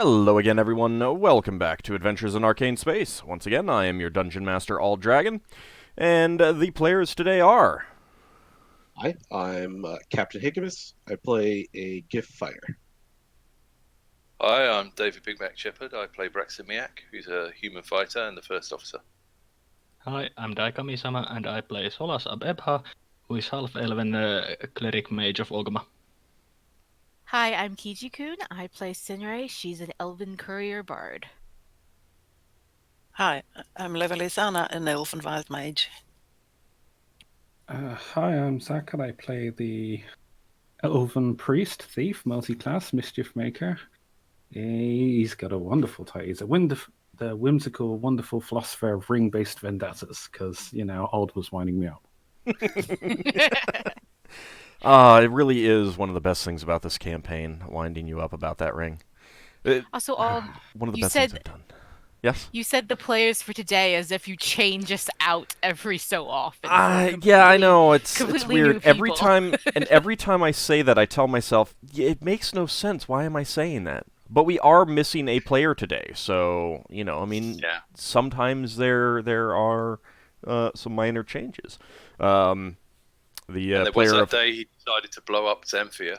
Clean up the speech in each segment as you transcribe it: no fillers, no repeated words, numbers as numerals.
Hello again, everyone. Welcome back to Adventures in Arcane Space. Once again, I am your Dungeon Master, AuldDragon, and the players today are... Hi, I'm Captain Higgimus. I play a Giff fighter. Hi, I'm David Big Mac Shepherd. I play Braxon, who's a human fighter and the first officer. Hi, I'm Daikami-sama, and I play Solas Abebha, who is half-elven cleric mage of Ogma. Hi, I'm Kiji-kun. I play Sinrae. She's an elven courier bard. Hi, I'm Levalithana, an elven wild mage. Hi, I'm Zach, and I play the elven priest, thief, multi-class, mischiefmaker. He's got a wonderful title. He's the whimsical, wonderful philosopher of ring-based vendettas, because, Old was winding me up. It really is one of the best things about this campaign, winding you up about that ring. Also, one of the best things I've done. Yes? You said the players for today as if you change us out every so often. Yeah, I know. It's weird. Every time I say that, I tell myself, it makes no sense. Why am I saying that? But we are missing a player today, so, sometimes there are some minor changes. And there was that day he decided to blow up Zamphia.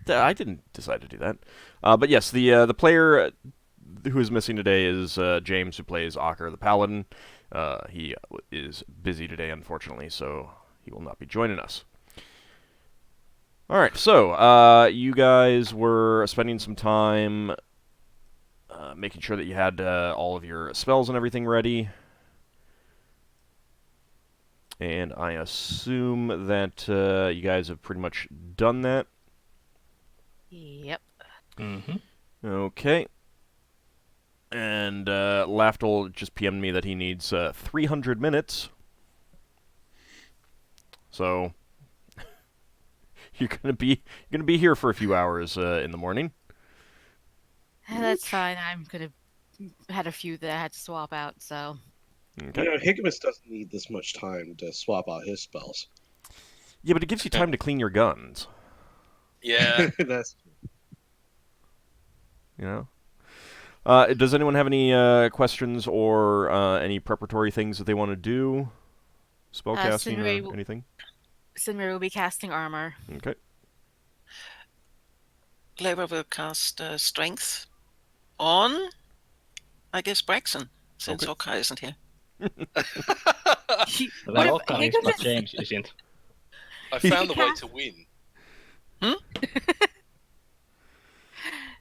I didn't decide to do that. But yes, the player who is missing today is James, who plays Ockar the paladin. He is busy today, unfortunately, so he will not be joining us. Alright, so you guys were spending some time making sure that you had all of your spells and everything ready. And I assume that you guys have pretty much done that. Yep. Mm-hmm. Okay. And Lafdul just PM'd me that he needs 300 minutes. So you're gonna be here for a few hours in the morning. That's fine. Had a few that I had to swap out, so. Okay. Higgimus doesn't need this much time to swap out his spells. Yeah, but it gives you time to clean your guns. Yeah. That's Does anyone have any questions or any preparatory things that they want to do? Spellcasting or anything? Sinrae will be casting armor. Okay. Lever will cast strength on, I guess, Braxon, since Ockar isn't here. Well, Ockar is, but James isn't. I found the way to win.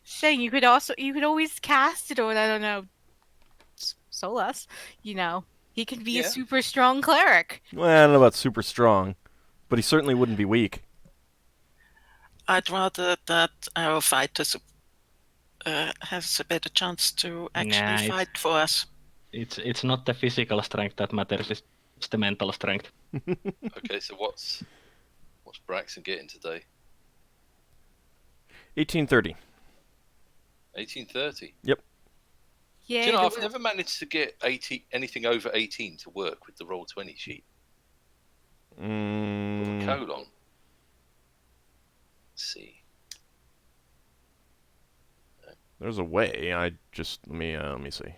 Saying you could always cast it on, I don't know, Solas. He can be a super strong cleric. Well, I don't know about super strong, but he certainly wouldn't be weak. I'd rather that our fighters has a better chance to actually fight for us. It's not the physical strength that matters, it's the mental strength. Okay, so what's Braxon getting today? 1830. 1830? Yep. Yeah. Do you know, I've never managed to get anything over 18 to work with the Roll20 sheet. With a colon. Let's see. There's a way. I just let me see.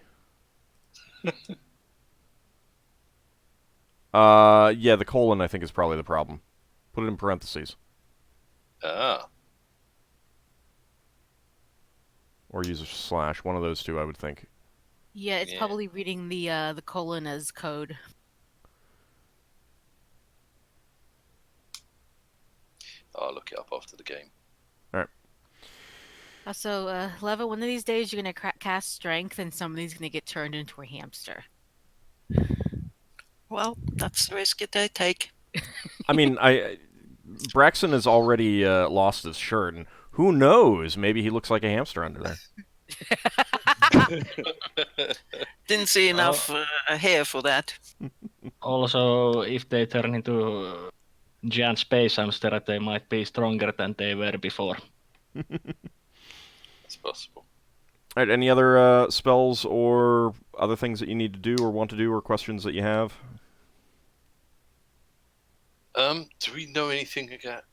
Yeah, the colon I think is probably the problem. Put it in parentheses. Ah. Or use a slash. One of those two, I would think. Yeah, it's probably reading the colon as code. I'll look it up after the game. Alright. Also, Leva, one of these days you're going to cast strength and somebody's going to get turned into a hamster. Well, that's the risk they take. I mean, Braxon has already lost his shirt, and who knows? Maybe he looks like a hamster under there. Didn't see enough hair for that. Also, if they turn into giant space hamster, they might be stronger than they were before. That's possible. Alright, any other spells or other things that you need to do or want to do or questions that you have? Do we know anything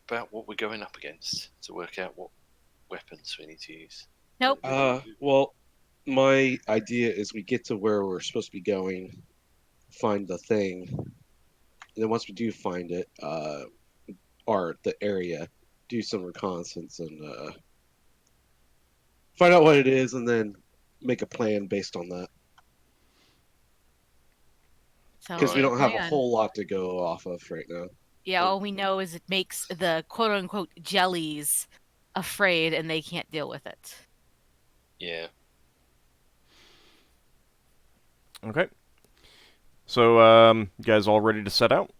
about what we're going up against to work out what weapons we need to use? Nope. Well, my idea is we get to where we're supposed to be going, find the thing, and then once we do find it, or the area, do some reconnaissance and find out what it is, and then make a plan based on that. Because we don't have a whole lot to go off of right now. Yeah, all we know is it makes the quote-unquote jellies afraid, and they can't deal with it. Yeah. Okay. So, you guys all ready to set out?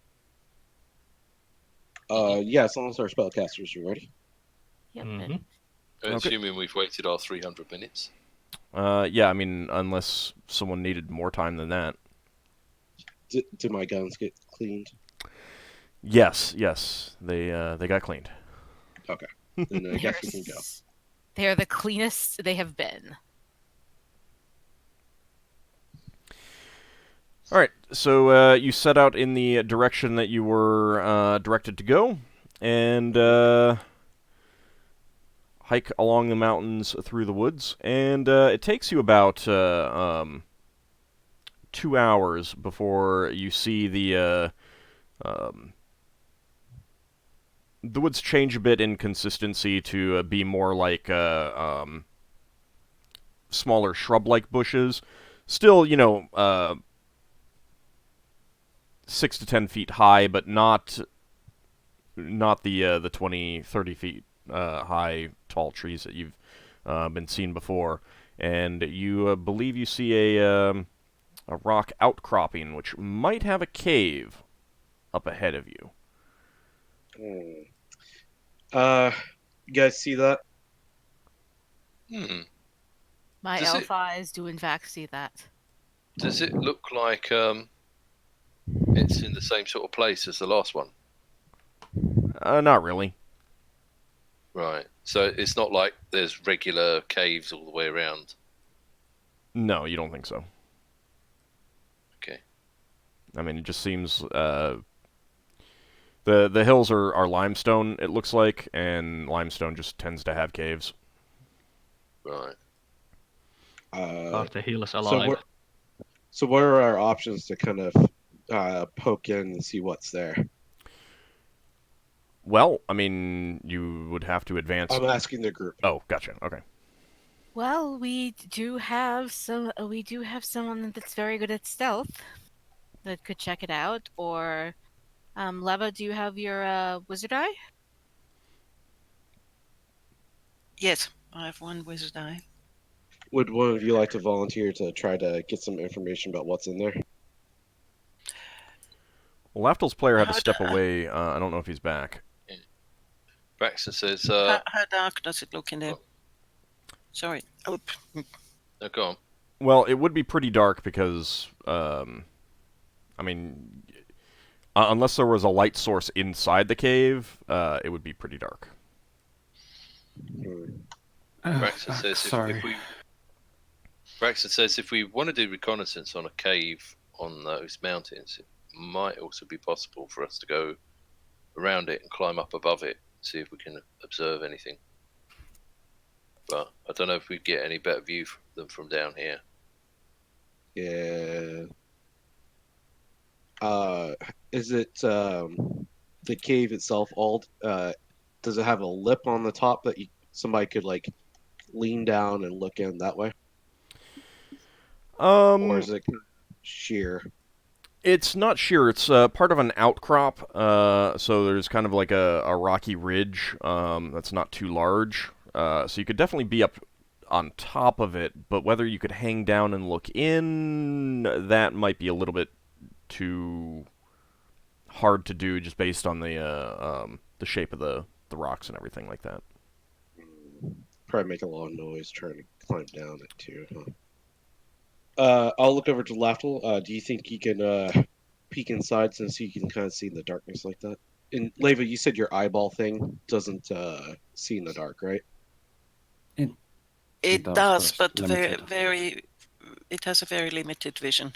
Yeah, as long as our spellcasters are ready. Yep. Assuming we've waited our 300 minutes. Yeah, I mean, unless someone needed more time than that. Did my guns get cleaned? Yes, they got cleaned. Okay, then I guess we can go. They are the cleanest they have been. All right, so you set out in the direction that you were directed to go, and hike along the mountains through the woods, and it takes you about 2 hours before you see the woods change a bit in consistency to be more like smaller shrub-like bushes. Still, 6 to 10 feet high, but not the 20, 30 feet high tall trees that you've been seen before. And you believe you see a rock outcropping, which might have a cave up ahead of you. You guys see that? My elf eyes do in fact see that. Does it look like it's in the same sort of place as the last one? Not really. Right. So it's not like there's regular caves all the way around? No, you don't think so. Okay. I mean, it just seems the hills are limestone, it looks like, and limestone just tends to have caves. Right. Are the hills alive? So what are our options to kind of poke in and see what's there? Well, I mean, you would have to advance. I'm asking the group. Oh, gotcha. Okay. Well, we do have someone that's very good at stealth that could check it out. Or, Leva, do you have your wizard eye? Yes, I have one wizard eye. Would one of you like to volunteer to try to get some information about what's in there? Well, Lafdul's player had to step away. I don't know if he's back. Braxon says... how dark does it look in there? Oh. Sorry. No, go on. Well, it would be pretty dark because, I mean, unless there was a light source inside the cave, it would be pretty dark. Braxon says Braxon says if we want to do reconnaissance on a cave on those mountains, it might also be possible for us to go around it and climb up above it, see if we can observe anything. But I don't know if we'd get any better view than from down here. Yeah. Is it the cave itself? Does it have a lip on the top that somebody could like lean down and look in that way? Or is it sheer? It's not sheer. It's part of an outcrop. So there's kind of like a rocky ridge that's not too large. So you could definitely be up on top of it, but whether you could hang down and look in, that might be a little bit too hard to do, just based on the shape of the rocks and everything like that. Probably make a lot of noise trying to climb down it too, huh? I'll look over to Lafdul. Do you think you can peek inside since you can kind of see in the darkness like that? And Leva, you said your eyeball thing doesn't see in the dark, right? It does, but it has a very limited vision.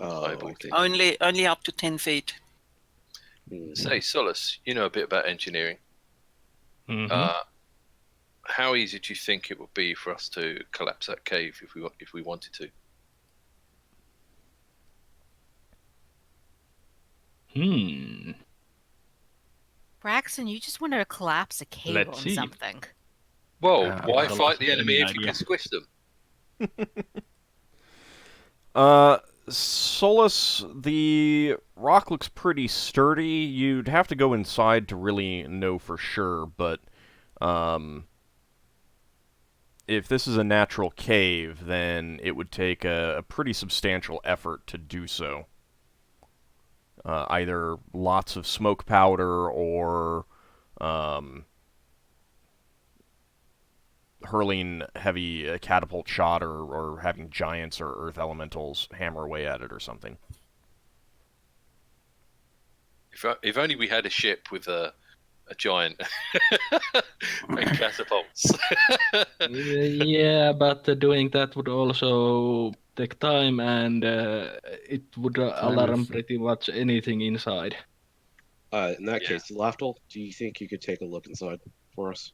Okay. Only up to 10 feet. Say, Solas, you know a bit about engineering. Mm-hmm. how easy do you think it would be for us to collapse that cave if we wanted to? Braxon, you just want to collapse a cave Let's on see. something. Well, Uh, why the fight last the enemy if you idea. can squish them? Solas, the rock looks pretty sturdy. You'd have to go inside to really know for sure, but if this is a natural cave, then it would take a pretty substantial effort to do so. Either lots of smoke powder or hurling heavy catapult shot or having giants or earth elementals hammer away at it or something. If only we had a ship with a giant and catapults. Yeah, but doing that would also take time, and it would alarm pretty much anything inside. In that case, Lafdul, do you think you could take a look inside for us?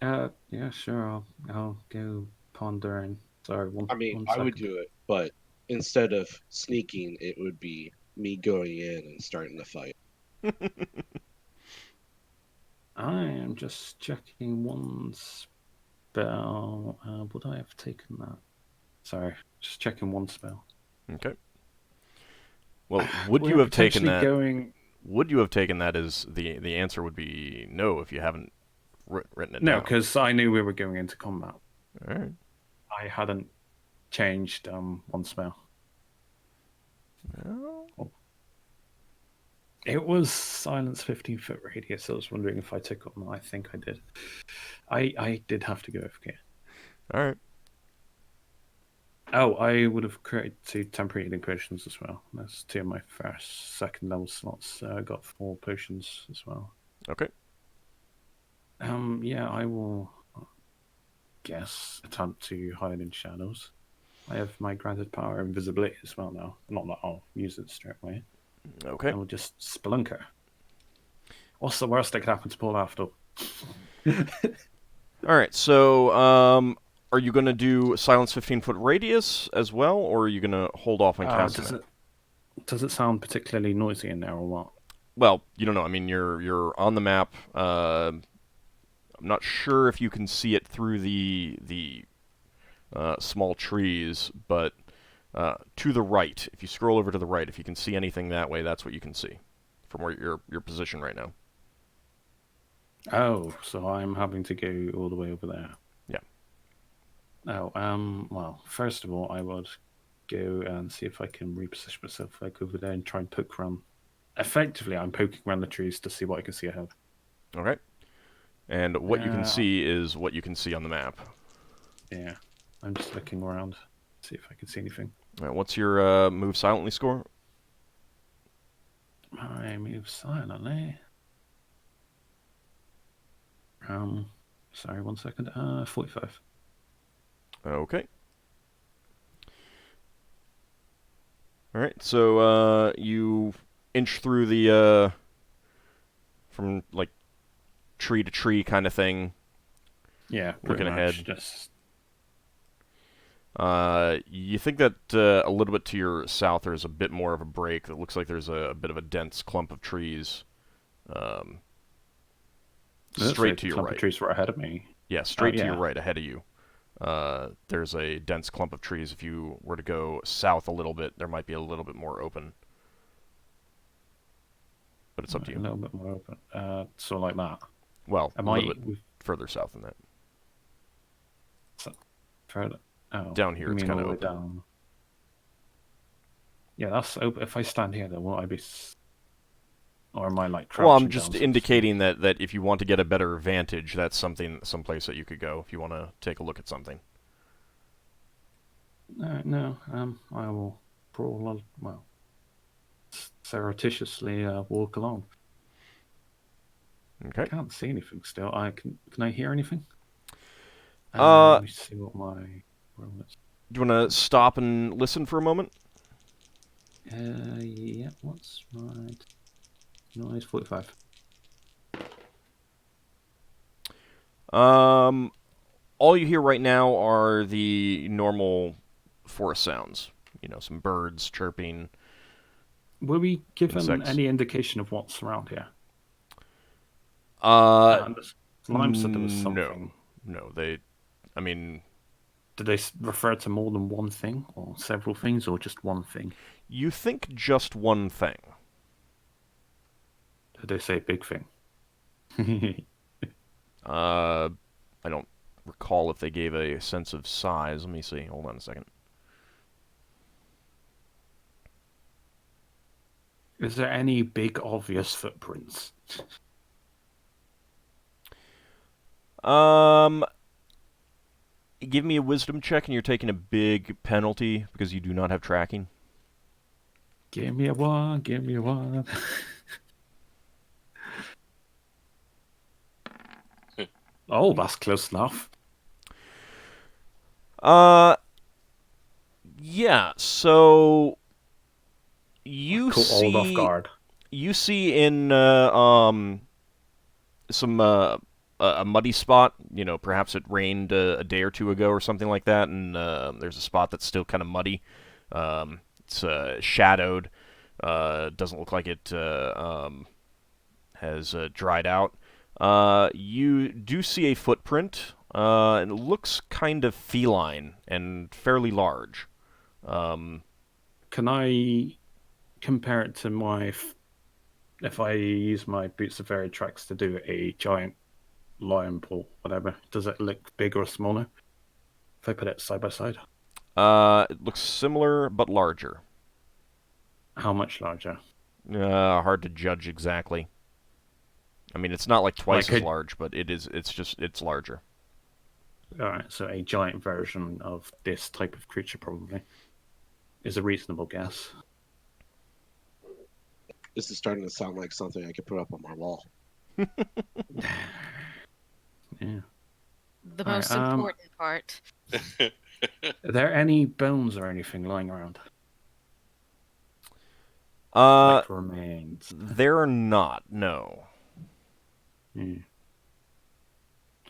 Yeah, sure. I'll go pondering. Sorry, one. I mean, one I would second. do it, but instead of sneaking, it would be me going in and starting the fight. I am just checking one spell. Would I have taken that? Sorry, just checking one spell. Okay. Well, would you have taken that? Would you have taken that as the answer would be no if you haven't written it down? No, because I knew we were going into combat. All right. I hadn't changed one spell. Well, it was silence 15-foot radius. I was wondering if I took it or not. I think I did. I did have to go FK. All right. Oh, I would have created 2 temporary healing potions as well. That's 2 of my second level slots. I got 4 potions as well. Okay. Yeah, I will guess attempt to hide in shadows. I have my granted power invisibility as well now. Not that I'll use it straight away. Okay. I will just spelunker. What's the worst that could happen to Paul after? All right. So, are you going to do silence 15-foot radius as well, or are you going to hold off on casting it? Does it sound particularly noisy in there or what? Well, you don't know. I mean, you're on the map. I'm not sure if you can see it through the small trees, but to the right, if you scroll over to the right, if you can see anything that way, that's what you can see from where your position right now. Oh, so I'm having to go all the way over there. Yeah. Oh, well, first of all, I would go and see if I can reposition myself like over there and try and poke around. Effectively, I'm poking around the trees to see what I can see ahead. Okay. And what you can see is what you can see on the map. Yeah. I'm just looking around, see if I can see anything. All right, what's your move silently score? I move silently. Sorry, 1 second. 45. Okay. All right, so you inch through the from like tree to tree kind of thing. Yeah, looking ahead. Just... you think that a little bit to your south there's a bit more of a break. It looks like there's a bit of a dense clump of trees. Straight to your right. Clump of trees right ahead of me. Yeah, straight to your right, ahead of you. There's a dense clump of trees. If you were to go south a little bit, there might be a little bit more open. But it's up to you. A little bit more open. So like that. Well, a little bit further south than that. So, further. Oh, down here, it's kind of open. Down. Yeah, that's open. If I stand here, then won't I be... Or am I like crouching? Well, I'm just indicating that if you want to get a better vantage, that's someplace that you could go if you want to take a look at something. No, I will crawl, well, surreptitiously walk along. Okay. I can't see anything still. Can I hear anything? Let me see what my roll is. Do you want to stop and listen for a moment? Yeah, what's my... Noise 45. all you hear right now are the normal forest sounds. Some birds chirping. Were we given Insects. any indication of what's around here? Lime said there was something. No, I mean... Did they refer to more than one thing, or several things, or just one thing? You think just one thing. Did they say big thing? I don't recall if they gave a sense of size. Let me see. Hold on a second. Is there any big obvious footprints? Give me a wisdom check, and you're taking a big penalty because you do not have tracking. Give me a one. Oh, that's close enough. Yeah. So you Caught see, all off guard. You see in some a muddy spot. Perhaps it rained a day or two ago or something like that, and there's a spot that's still kind of muddy. It's shadowed. Doesn't look like it has dried out. You do see a footprint. And it looks kind of feline and fairly large. Can I compare it to if I use my Boots of Fairy tracks to do a giant lion paw, whatever, does it look bigger or smaller if I put it side by side? It looks similar but larger. How much larger? Hard to judge exactly. I mean, it's not like twice as large, but it's larger. Alright, so a giant version of this type of creature probably is a reasonable guess. This is starting to sound like something I could put up on my wall. Yeah. The most important part. Are there any bones or anything lying around? Like remains? There are not, no.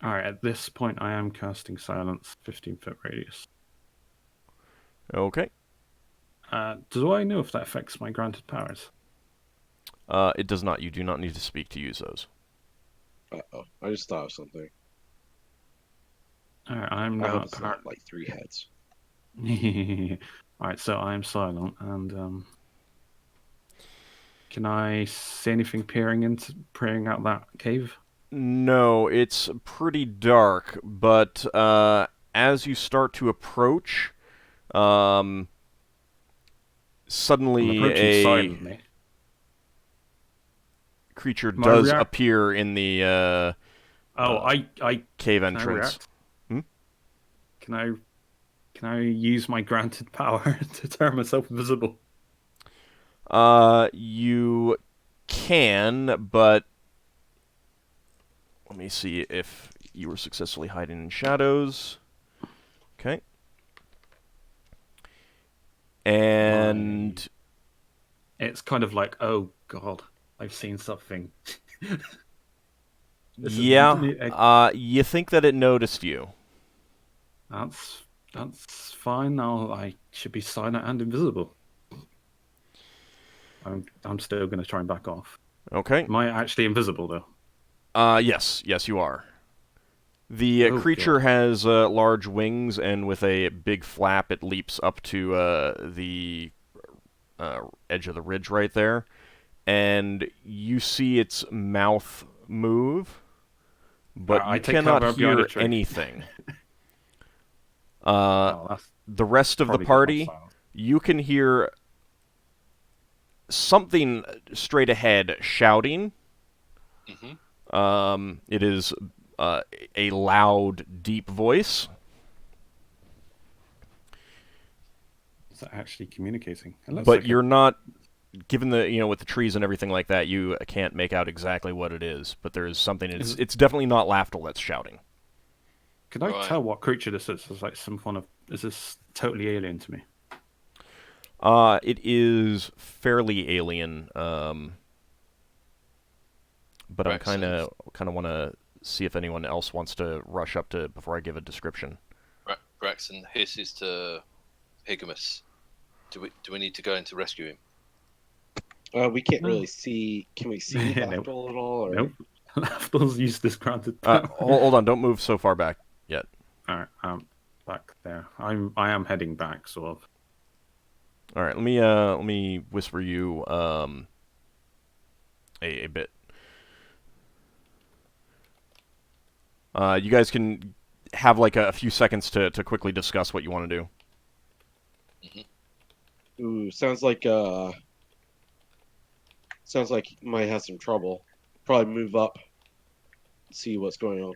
Alright, at this point I am casting Silence, 15-foot radius. Okay. Do I know if that affects my granted powers? It does not. You do not need to speak to use those. Uh-oh. I just thought of something. Alright, I'm I hope not it's not like 3 heads. Alright, so I'm silent, and can I see anything peering out that cave? No, it's pretty dark, but as you start to approach, suddenly a silently. Creature does appear in the cave entrance. Can I use my granted power to turn myself invisible? You can, but let me see if you were successfully hiding in shadows. Okay. And it's kind of like, oh god, I've seen something. Yeah, you think that it noticed you. That's fine. Now I should be silent and invisible. I'm still going to try and back off. Okay. Am I actually invisible though? Yes, you are. The creature has large wings, and with a big flap, it leaps up to the edge of the ridge right there, and you see its mouth move, but you cannot hear anything. The rest of the party, you can hear something straight ahead shouting. Mm-hmm. It is a loud, deep voice. Is that actually communicating? But you're not, given the, with the trees and everything like that, you can't make out exactly what it is. But there is something. It's definitely not Lafdul that's shouting. Can I tell what creature this is? It's like some kind of. Is this totally alien to me? It is fairly alien. But I kind of want to see if anyone else wants to rush up to before I give a description. Braxon hisses to Higgimus. Do we need to go in to rescue him? We can't really see. Can we see Yeah, Lafdul at all? Or... Nope. Lafdul's used this granted. Hold on, don't move so far back yet. All right, back there. I am heading back, sort of. All right, let me whisper you a bit. You guys can have like a few seconds to quickly discuss what you want to do. Mm-hmm. Ooh, sounds like you might have some trouble. Probably move up, see what's going on.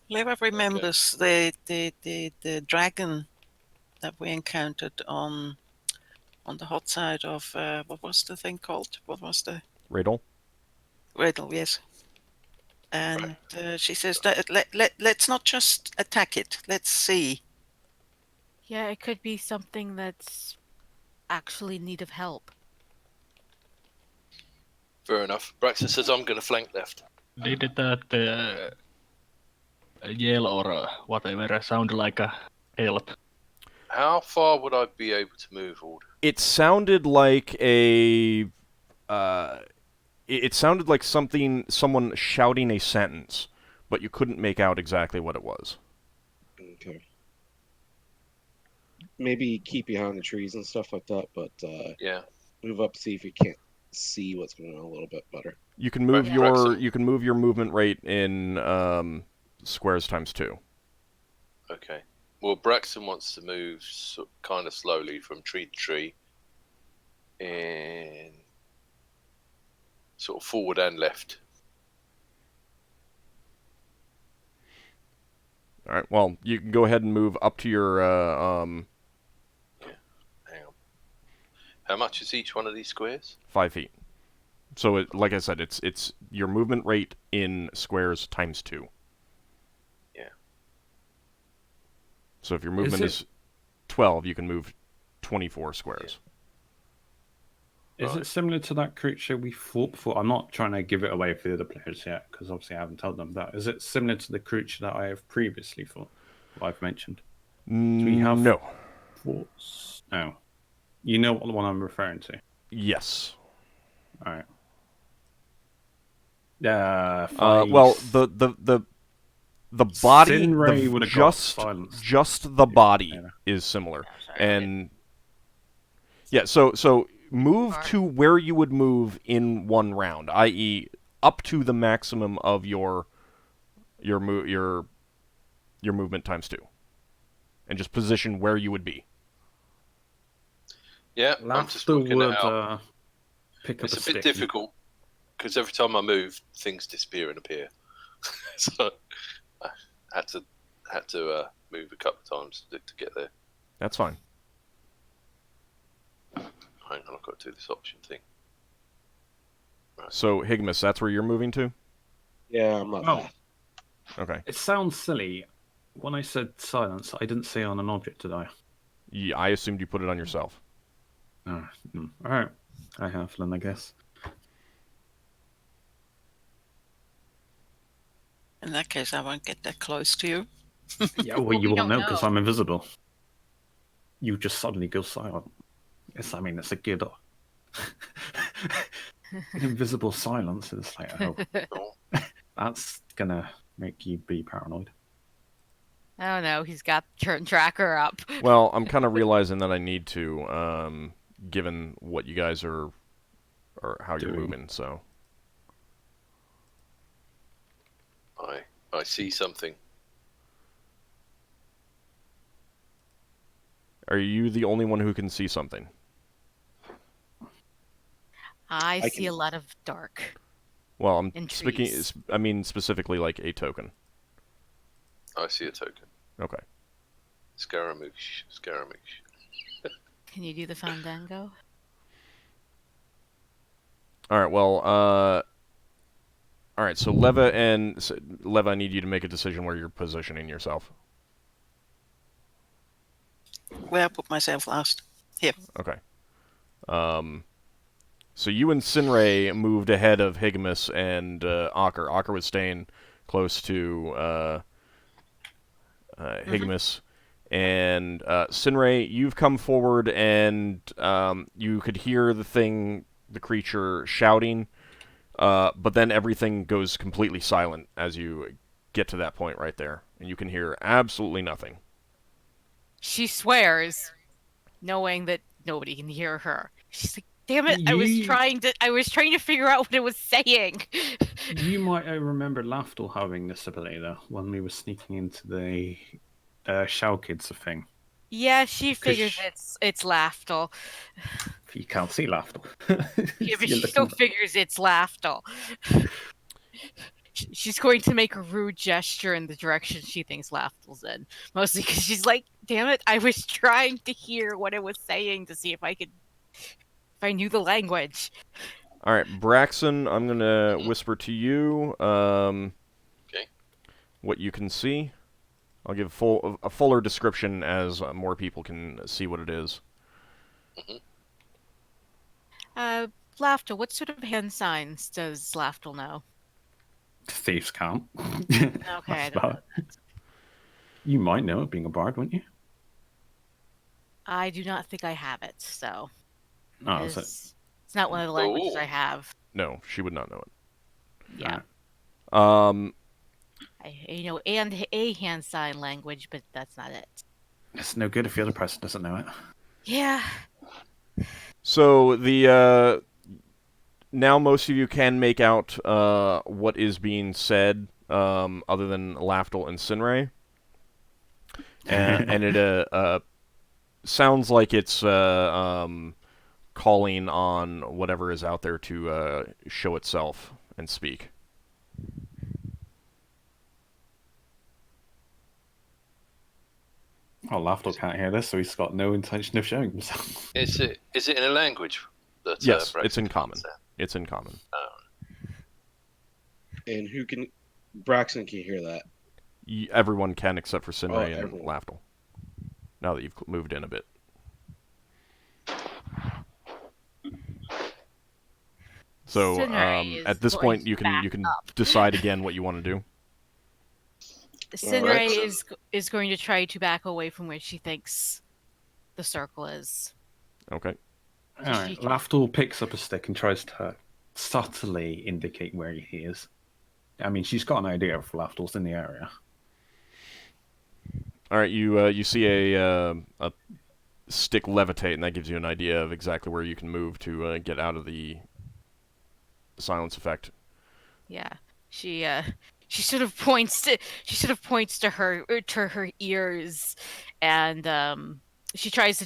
Leva remembers the dragon that we encountered on the hot side of what was the thing called? What was the Riddle? Riddle, yes. And she says that let's not just attack it. Let's see. Yeah, it could be something that's actually in need of help. Fair enough. Braxon says I'm going to flank left. Did that yell or whatever sound like a help? How far would I be able to move, Ald? It sounded like it sounded like someone shouting a sentence, but you couldn't make out exactly what it was. Okay. Maybe keep behind the trees and stuff like that, but Yeah. move up, see if you can't see what's going on a little bit better. You can move Braxon. you can move your movement rate in squares times 2. Okay. Well, Braxon wants to move kind of slowly from tree to tree, and sort of forward and left. All right. Well, you can go ahead and move up to your Hang on. How much is each one of these squares? 5 feet. So, like I said, it's your movement rate in squares times 2. Yeah. So if your movement is 12, you can move 24 squares. Is it similar to that creature we fought before? I'm not trying to give it away for the other players yet, because obviously I haven't told them that. Is it similar to the creature that I have previously fought, what I've mentioned? Do we have No. forts? No. You know what one I'm referring to? Yes. All right. Well, the body, Sinrae would have got silenced. just the body is similar, and yeah. So move to where you would move in one round, i.e., up to the maximum of your movement times 2, and just position where you would be. Yeah, I'm just working it out. Pick up It's a a stick. bit difficult because every time I move, things disappear and appear. So I had to move a couple of times to get there. That's fine. Hang on, I've got to do this option thing. Right. So Higgimus, that's where you're moving to? Yeah, I'm not bad. Okay. It sounds silly. When I said silence, I didn't say on an object, did I? Yeah, I assumed you put it on yourself. All right. I have then, I guess. In that case, I won't get that close to you. Yeah, well, you won't know because I'm invisible. You just suddenly go silent. Yes, I mean, it's a good... Invisible silence is like, oh, that's gonna make you be paranoid. Oh no, he's got turn tracker up. Well, I'm kind of realizing that I need to, given what you guys are, or how you're moving, so... I see something. Are you the only one who can see something? I see a lot of dark. Well, I'm speaking. I mean specifically like a token. I see a token. Okay. Scaramouche. Can you do the fandango? All right. Well, all right, so Leva, I need you to make a decision where you're positioning yourself. Where I put myself last. Here. Okay. So you and Sinrae moved ahead of Higgimus and Ockar. Ockar was staying close to Higgimus. And Sinrae, you've come forward, and you could hear the creature shouting, but then everything goes completely silent as you get to that point right there, and you can hear absolutely nothing. She swears, knowing that nobody can hear her. She's like, "Damn it! I was trying to figure out what it was saying." You might remember Lafdul having this ability though when we were sneaking into the Shell Kids thing. Yeah, she figures it's Lafdul. You can't see Lafdul. Yeah, but she still figures it's Lafdul. She's going to make a rude gesture in the direction she thinks Lafdul's in. Mostly because she's like, damn it, I was trying to hear what it was saying to see if I knew the language. Alright, Braxon, I'm going to whisper to you what you can see. I'll give a fuller description as more people can see what it is. Lafdul, what sort of hand signs does Lafdul know? Thieves can't. Okay, I don't know. You might know it being a bard, wouldn't you? I do not think I have it, so. Oh, it's not one of the languages I have. No, she would not know it. Yeah. And a hand sign language, but that's not it. It's no good if the other person doesn't know it. Yeah. So the now most of you can make out what is being said, other than Lafdul and Sinrae, and it sounds like it's calling on whatever is out there to show itself and speak. Well, Lafdul can't hear this, so he's got no intention of showing himself. Is it in a language? That, yes, it's in common. It's in common. And Braxon can hear that? Everyone can except for Sinrae and Lafdul. Now that you've moved in a bit. So at this point, you can decide again what you want to do. Sinrae is going to try to back away from where she thinks the circle is. Okay. All right. Lafdul picks up a stick and tries to subtly indicate where he is. I mean, she's got an idea if Lafdul's in the area. All right. You see a stick levitate, and that gives you an idea of exactly where you can move to get out of the silence effect. Yeah. She sort of points to her ears, and she tries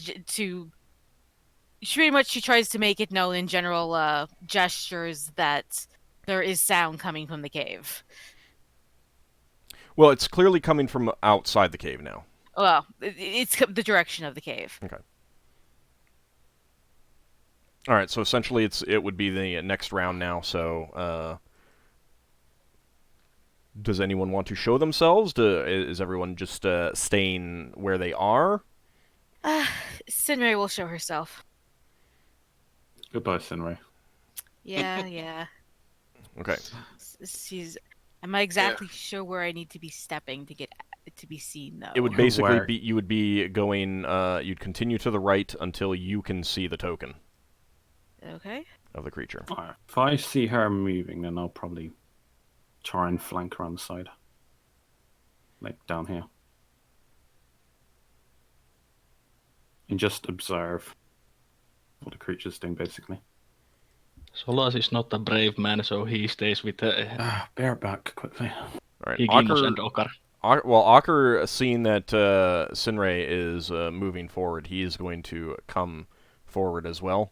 to make it known in general gestures that there is sound coming from the cave. Well, it's clearly coming from outside the cave now. Well, it's the direction of the cave. Okay. All right, so essentially it would be the next round now, so does anyone want to show themselves? Is everyone just staying where they are? Sinrae will show herself. Goodbye, Sinrae. Yeah. Okay. I'm not exactly sure where I need to be stepping to get to be seen, though. It would basically be you would be going. You'd continue to the right until you can see the token. Okay. Of the creature. Right. If I see her moving, then I'll probably try and flank her on the side, like down here, and just observe what the creature's doing, basically. Solas is not a brave man, so he stays with bear back quickly. All right, Higgimus and Ockar. Well, Ockar, seeing that Sinrae is moving forward, he is going to come forward as well.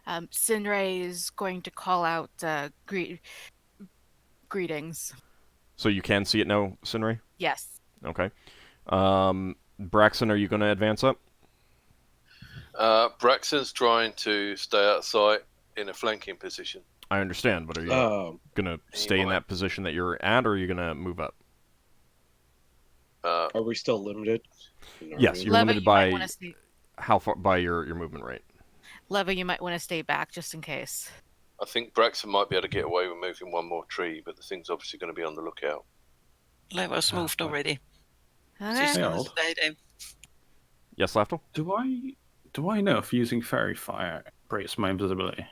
Sinrae is going to call out greetings. So you can see it now, Sinrae? Yes. Okay. Braxon, are you going to advance up? Braxon's trying to stay outside in a flanking position. I understand, but are you going to stay in that position that you're at, or are you going to move up? Are we still limited? Yes, you're limited by how far by your movement rate. Leva, you might want to stay back just in case. I think Braxon might be able to get away with moving one more tree, but the thing's obviously going to be on the lookout. Leva's moved already. Okay. She's gonna Harold? stay there. Yes, Lafdul? Do I know if using fairy fire breaks my invisibility?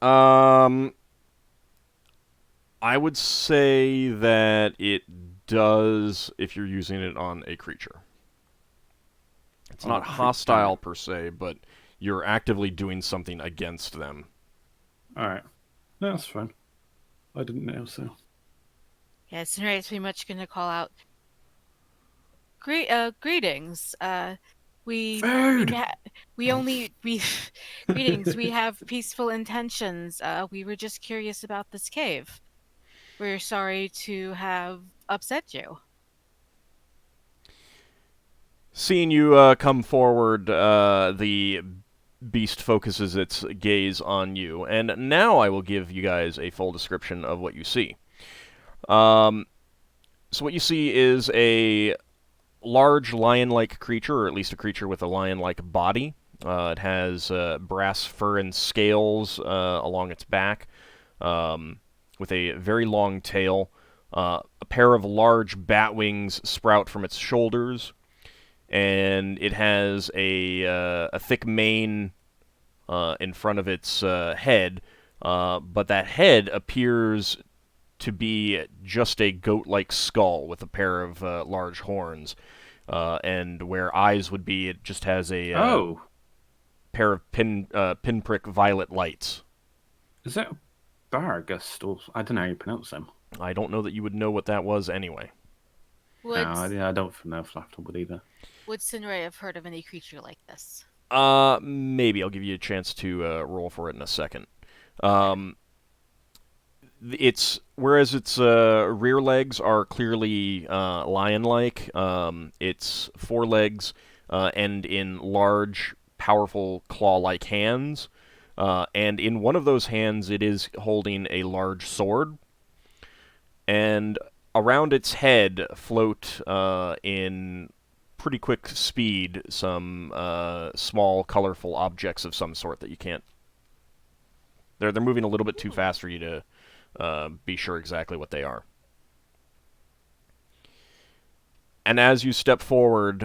I would say that it does if you're using it on a creature. It's not hostile per se, but you're actively doing something against them. Alright. No, that's fine. I didn't know, so... Yeah, Sinrae is pretty much going to call out. Greetings. Food! Greetings. We have peaceful intentions. We were just curious about this cave. We're sorry to have upset you. Seeing you come forward, the beast focuses its gaze on you, and now I will give you guys a full description of what you see. So what you see is a large lion-like creature, or at least a creature with a lion-like body. It has brass fur and scales along its back, with a very long tail. A pair of large bat wings sprout from its shoulders, and it has a thick mane in front of its head, but that head appears to be just a goat-like skull with a pair of large horns, and where eyes would be, it just has a pair of pinprick violet lights. Is that Bargust? Or I don't know how you pronounce them. I don't know that you would know what that was anyway. No, I don't know if Lafdul would either. Would Sinrae have heard of any creature like this? Maybe. I'll give you a chance to roll for it in a second. Whereas its rear legs are clearly lion-like, its forelegs end in large, powerful claw-like hands, and in one of those hands it is holding a large sword, and around its head float in pretty quick speed some small, colorful objects of some sort that you can't... They're moving a little bit too fast for you to be sure exactly what they are. And as you step forward,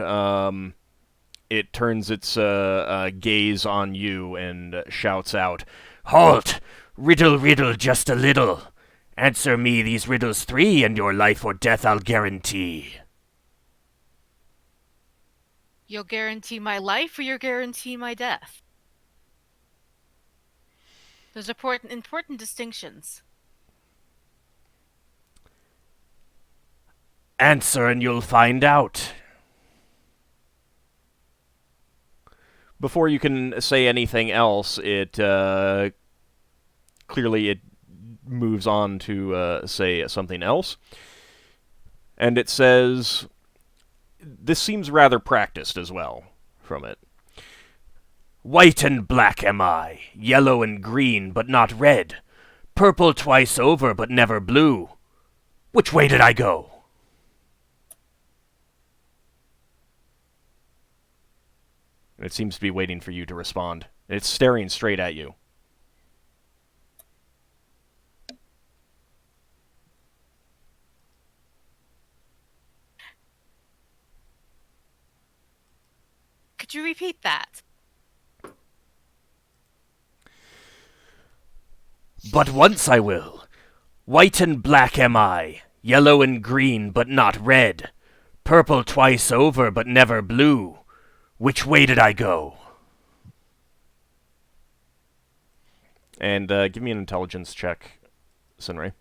it turns its gaze on you and shouts out, "Halt! Riddle, riddle, just a little. Answer me these riddles 3, and your life or death I'll guarantee." You'll guarantee my life, or you'll guarantee my death? Those are important distinctions. Answer and you'll find out. Before you can say anything else, it clearly it moves on to say something else. And it says, this seems rather practiced as well from it. "White and black am I, yellow and green, but not red, purple twice over, but never blue. Which way did I go?" It seems to be waiting for you to respond. It's staring straight at you. Could you repeat that? "But once I will. White and black am I, yellow and green, but not red, purple twice over, but never blue. Which way did I go?" And give me an intelligence check, Sinrae.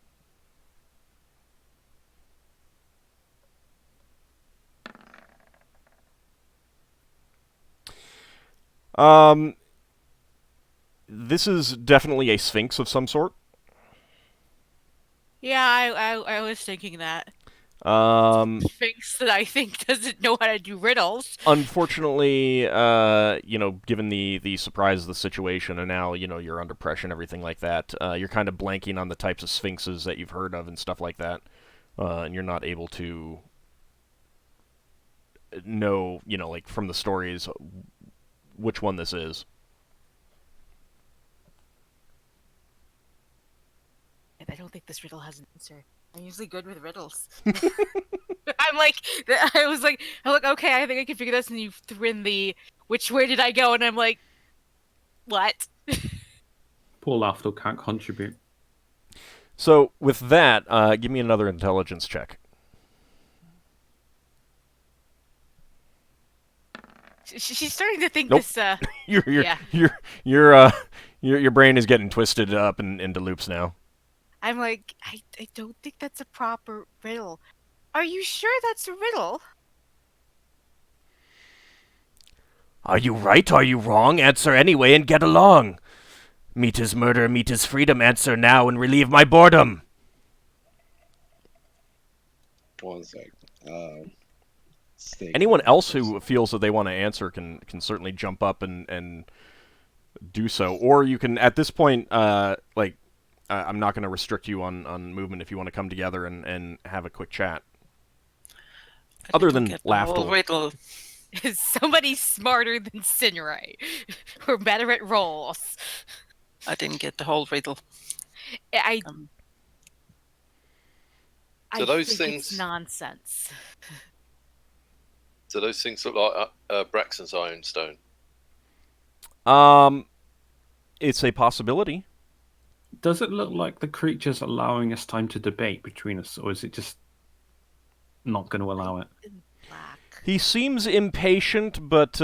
This is definitely a sphinx of some sort. Yeah, I was thinking that. Sphinx that I think doesn't know how to do riddles. Unfortunately, given the surprise of the situation, and now, you're under pressure and everything like that, you're kind of blanking on the types of sphinxes that you've heard of and stuff like that, and you're not able to know, like, from the stories, which one this is. I don't think this riddle has an answer. I'm usually good with riddles. I'm like, okay, I think I can figure this, and you threw in the which way did I go, and I'm like, what? Poor Lafdul can't contribute. So with that, give me another intelligence check. She's starting to think Nope. this. Your brain is getting twisted up into loops now. I'm like, I don't think that's a proper riddle. Are you sure that's a riddle? Are you right? Are you wrong? Answer anyway and get along. Meat is murder, meat is freedom. Answer now and relieve my boredom. 1 second. Anyone else who feels that they want to answer can certainly jump up and do so. Or you can, at this point, I'm not going to restrict you on movement if you want to come together and have a quick chat. Other than Lafdul. Is somebody smarter than Sinrae? Or better at rolls? I didn't get the whole riddle. I those think things it's nonsense. Do those things look like Braxon's Iron Stone? It's a possibility. Does it look like the creature's allowing us time to debate between us, or is it just not going to allow it? Black. He seems impatient, but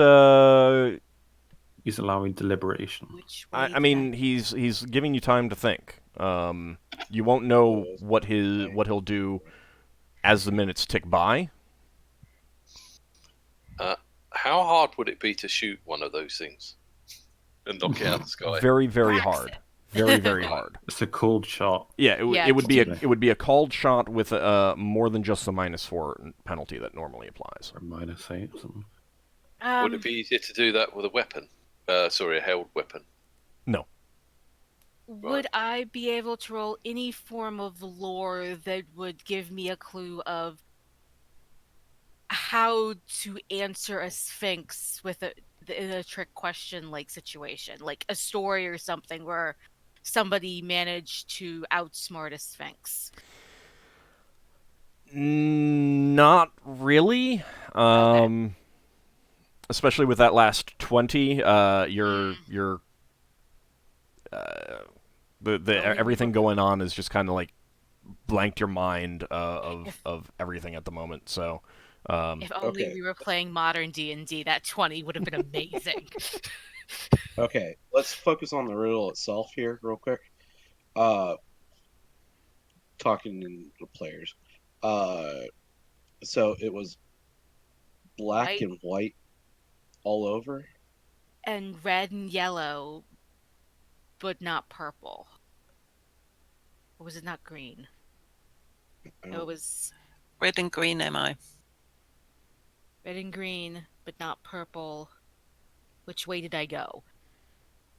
He's allowing deliberation. I mean, he's giving you time to think. You won't know what he'll do as the minutes tick by. How hard would it be to shoot one of those things and knock it out of the sky? Very, very hard. Very, very hard. It's a cold shot. Yeah, it would be a called shot with more than just the -4 penalty that normally applies. Or -8 or something. Would it be easier to do that with a weapon? A held weapon. No. Would I be able to roll any form of lore that would give me a clue of how to answer a sphinx in a trick question like situation, like a story or something where somebody managed to outsmart a sphinx? Not really. Okay. Especially with that last 20, everything going on is just kind of like blanked your mind of everything at the moment. So. If only we were playing modern D&D, that 20 would have been amazing. Okay, let's focus on the riddle itself here real quick. Talking to the players. So it was black and white all over? And red and yellow, but not purple. Or was it not green? No, it was... Red and green, am I? Red and green, but not purple. Which way did I go?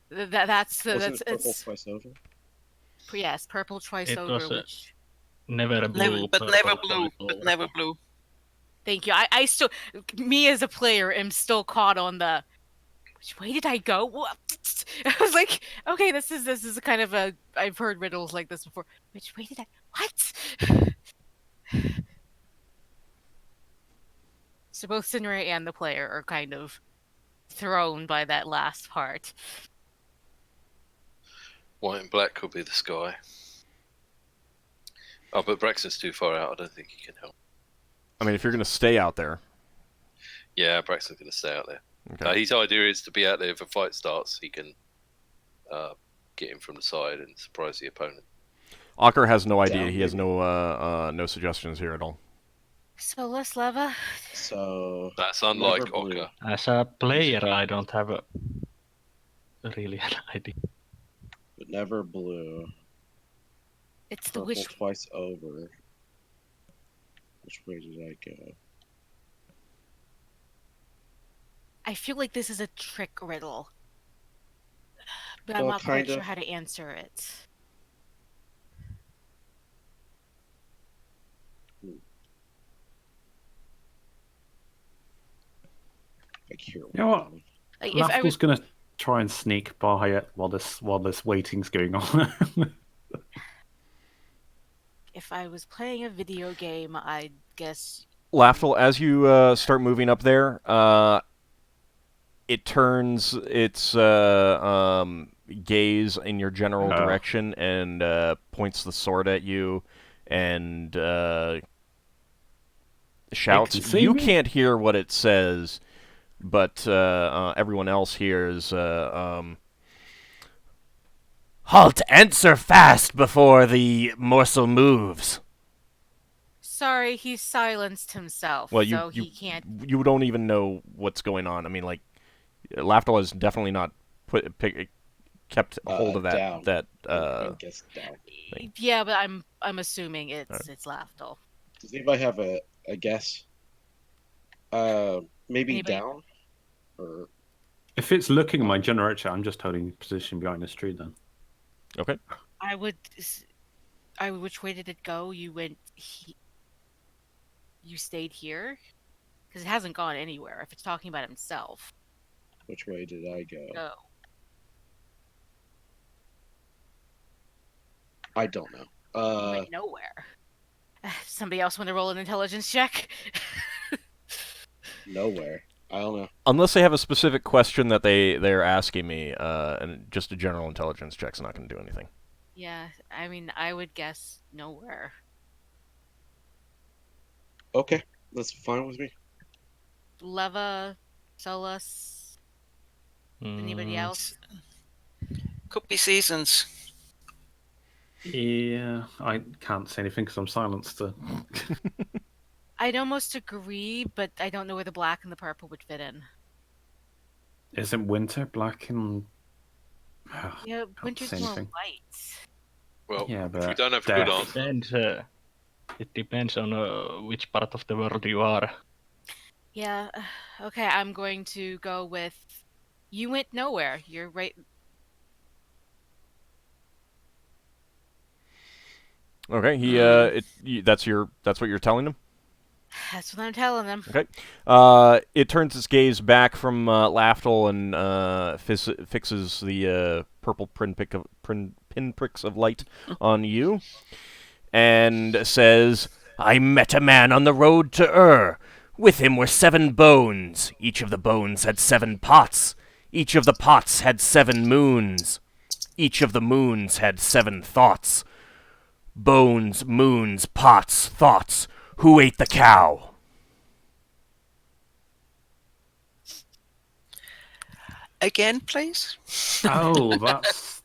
Wasn't it purple twice over? Yes, purple twice it over. Was which... Never blue. But never blue. Thank you. I still, me as a player, am still caught on the. Which way did I go? What? I was like, okay, this is kind of a. I've heard riddles like this before. Which way did I? What? So both Sinrae and the player are kind of thrown by that last part. White and black could be the sky. Oh, but Braxton's too far out. I don't think he can help. I mean, if you're going to stay out there. Yeah, Braxton's going to stay out there. Okay. His idea is to be out there if a fight starts. He can get in from the side and surprise the opponent. Ockar has no idea. He has no suggestions here at all. Solas, Leva. So that's unlike Ockar. As a player, I don't have really an idea. But never blue. It's the purple which twice over. Which way did I go? I feel like this is a trick riddle, but I'm Well, not quite kinda. sure how to answer it. Like here. You know what? Like, Lafdul's going to try and sneak by it while this waiting's going on. if I was playing a video game, I guess. Lafdul, as you start moving up there, it turns its gaze in your general direction and points the sword at you and shouts. You can't hear what it says, but everyone else hears. Halt! Answer fast before the morsel moves. Sorry, he silenced himself, Well, so he can't. You don't even know what's going on. I mean, like, Lafdul has definitely not kept hold of that. I guess down. Thing. Yeah, but I'm assuming it's Lafdul. Does anybody have a guess? Maybe Anybody? Down, or if it's looking in my generator, I'm just holding position behind this tree. Then. Okay. Which way did it go? You went. You stayed here, because it hasn't gone anywhere. If it's talking about himself. Which way did I go? Go. I don't know. You went nowhere. Somebody else want to roll an intelligence check? Nowhere. I don't know. Unless they have a specific question that they're asking me, and just a general intelligence check's not going to do anything. Yeah, I mean, I would guess nowhere. Okay, that's fine with me. Leva, Solas, anybody else? Could be seasons. Yeah, I can't say anything because I'm silenced. I'd almost agree, but I don't know where the black and the purple would fit in. Isn't winter black and... Yeah, winter's more white. Well, yeah, but if you don't have a good answer... It depends on which part of the world you are. Yeah, okay, I'm going to go with... You went nowhere. You're right... Okay, that's what you're telling him? That's what I'm telling them. Okay. It turns its gaze back from Lafdul and fixes the purple pinpricks of light on you, and says, "I met a man on the road to Ur. With him were 7 bones. Each of the bones had 7 pots. Each of the pots had 7 moons. Each of the moons had 7 thoughts. Bones, moons, pots, thoughts. Who ate the cow?" Again, please. Oh, that's...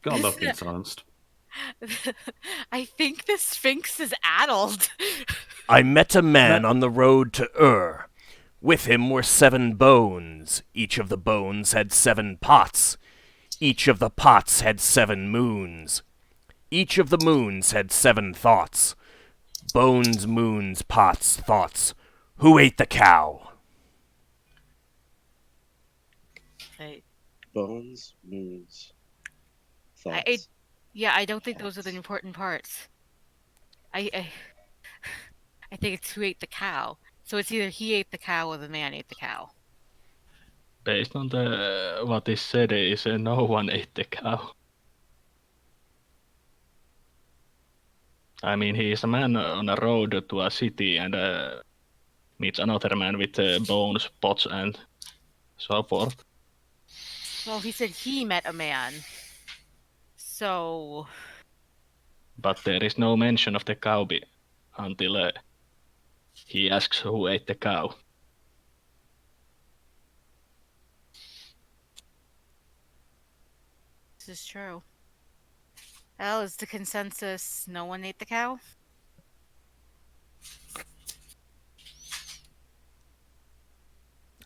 God love being silenced. I think the Sphinx is addled. "I met a man on the road to Ur. With him were 7 bones. Each of the bones had 7 pots. Each of the pots had 7 moons. Each of the moons had 7 thoughts. Bones, moons, pots, thoughts. Who ate the cow?" Bones, moons, thoughts. I don't think those are the important parts. I think it's who ate the cow. So it's either he ate the cow or the man ate the cow. Based on what is said, is no one ate the cow. I mean, he is a man on a road to a city and meets another man with bones, pots, and so forth. Well, he said he met a man. So... But there is no mention of the cow until he asks who ate the cow. This is true. Well, is the consensus no one ate the cow?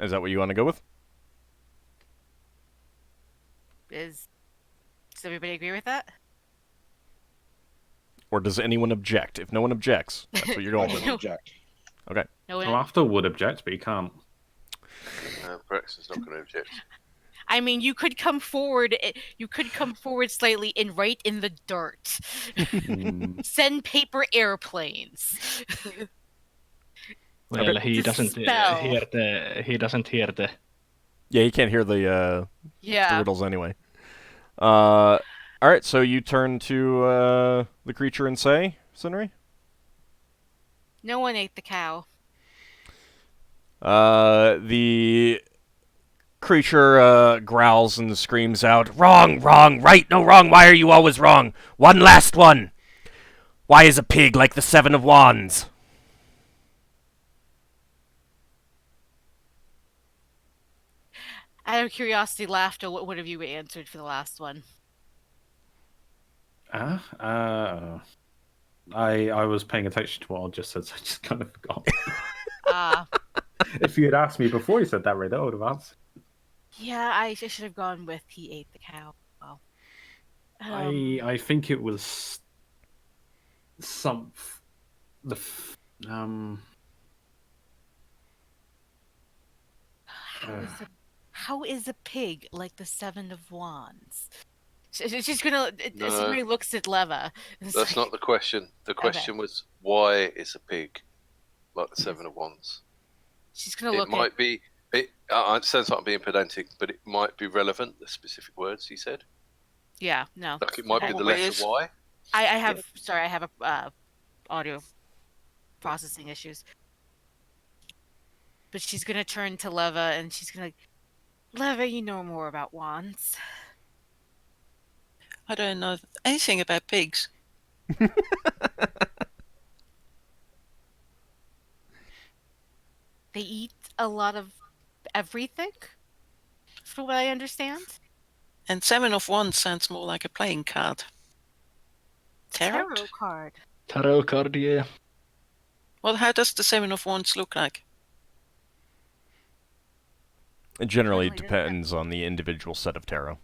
Is that what you want to go with? Does everybody agree with that? Or does anyone object? If no one objects, that's what you're going with. Object. Okay. No one... Lafdul would object, but he can't. Braxon's not going to object. I mean, you could come forward. You could come forward slightly and write in the dirt. Send paper airplanes. Well, Okay. he doesn't Dispel. hear the. He doesn't hear the. Yeah, he can't hear the Yeah. riddles anyway. All right, so you turn to the creature and say, Sinrae? No one ate the cow. The creature growls and screams out, "Wrong, wrong, right, no wrong, why are you always wrong? One last one! Why is a pig like the Seven of Wands?" Out of curiosity, Lafdul, what have you answered for the last one? I was paying attention to what I just said, so I just kind of forgot. If you had asked me before you said that, Ray, I would have answered. Yeah, I should have gone with he ate the cow. Well, I think it was how is a pig like the Seven of Wands? She's gonna. No. Somebody looks at Leva. That's not the question. The question was, why is a pig like the Seven of Wands? She's gonna look. It might be. It sounds like I'm being pedantic, but it might be relevant. The specific words he said. Yeah. No. Like it might be the letter Y. I have. Sorry, I have a audio processing issues. But she's gonna turn to Leva and she's gonna. Leva, you know more about wands. I don't know anything about pigs. They eat a lot of everything, from what I understand. And Seven of Wands sounds more like a playing card. Tarot card. Tarot card, yeah. Well, how does the Seven of Wands look like? It generally depends on the individual set of tarot.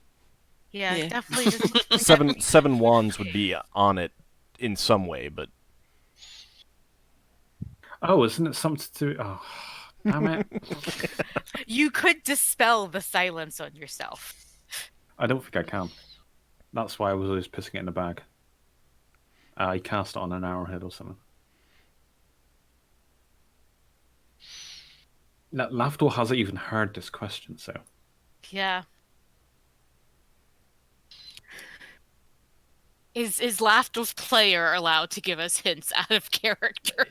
Yeah. Definitely. Seven wands would be on it in some way, but... Oh, isn't it something to do... Oh, damn it. You could dispel the silence on yourself. I don't think I can. That's why I was always pissing it in the bag. I cast it on an arrowhead or something. Lafdul hasn't even heard this question, so... Yeah. Is Lafdul's player allowed to give us hints out of character?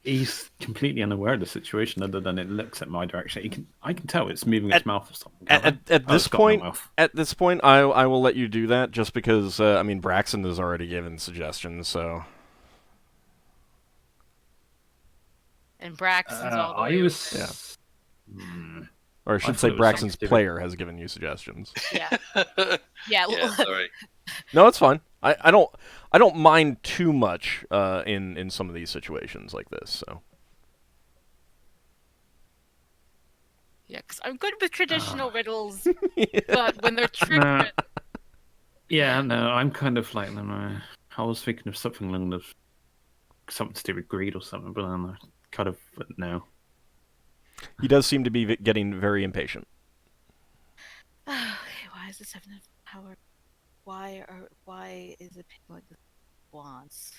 He's completely unaware of the situation, other than it looks at my direction. I can tell it's moving its mouth or something. At this point, I will let you do that, just because I mean Braxon has already given suggestions, so. And Braxon's all the way yeah. Or I should say Braxon's player has given you suggestions. Yeah. Yeah. Sorry. No, it's fine. I don't mind too much in some of these situations like this. So. Yeah, because I'm good with traditional riddles, but when they're trick Yeah, no, I'm kind of like them. I was thinking of something along the something to do with greed or something, but I'm kind of no. He does seem to be getting very impatient. Okay, why is the Seven of Power? Why is it like the wands?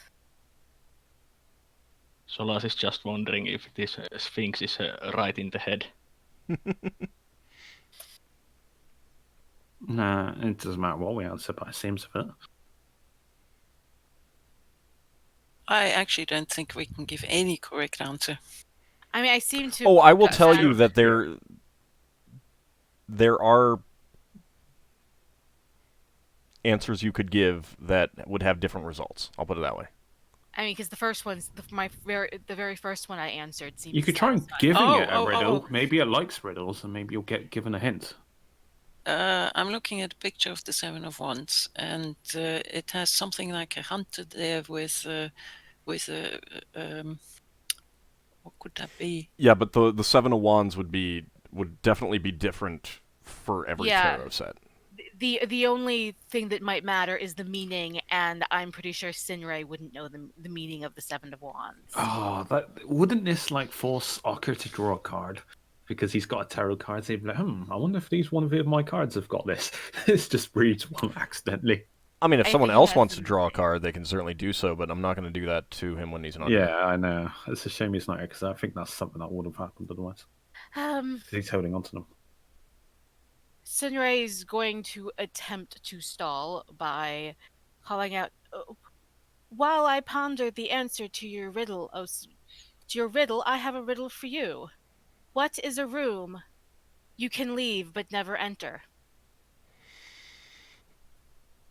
Solas is just wondering if this Sphinx is right in the head. Nah, it doesn't matter what we answer, but it seems of it. I actually don't think we can give any correct answer. I mean, I seem to... Oh, I will tell you that there are answers you could give that would have different results. I'll put it that way. I mean, because the first one's the very first one I answered seems. You could try giving it a riddle. Oh. Maybe it likes riddles, and maybe you'll get given a hint. I'm looking at a picture of the Seven of Wands, and it has something like a hunter there with a what could that be? Yeah, but the Seven of Wands would definitely be different for every tarot set. The only thing that might matter is the meaning, and I'm pretty sure Sinrae wouldn't know the meaning of the Seven of Wands. Oh, wouldn't this like force Ockar to draw a card? Because he's got a tarot card, so he'd be like, I wonder if one of my cards have got this. It just reads one accidentally. I mean, if I someone think else that's wants to an- draw a card, they can certainly do so, but I'm not going to do that to him when he's not Yeah, here. I know. It's a shame he's not here because I think that's something that would have happened otherwise. 'Cause he's holding on to them. Sinrae is going to attempt to stall by calling out, "Oh, while I ponder the answer to your riddle, I have a riddle for you. What is a room you can leave but never enter?"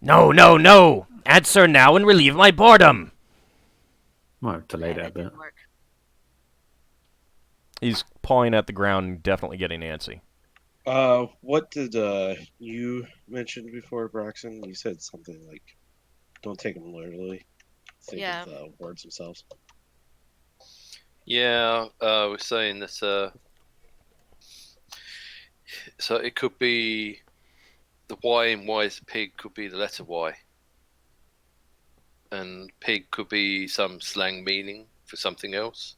No, no, no! Answer now and relieve my boredom! Might have delayed Yeah, it a that bit. didn't work. He's pawing at the ground, definitely getting antsy. What did you mention before, Braxon? You said something like, "Don't take them literally. Think Yeah. of the words themselves." Yeah, we're saying that. So it could be the Y in Y is pig could be the letter Y, and pig could be some slang meaning for something else.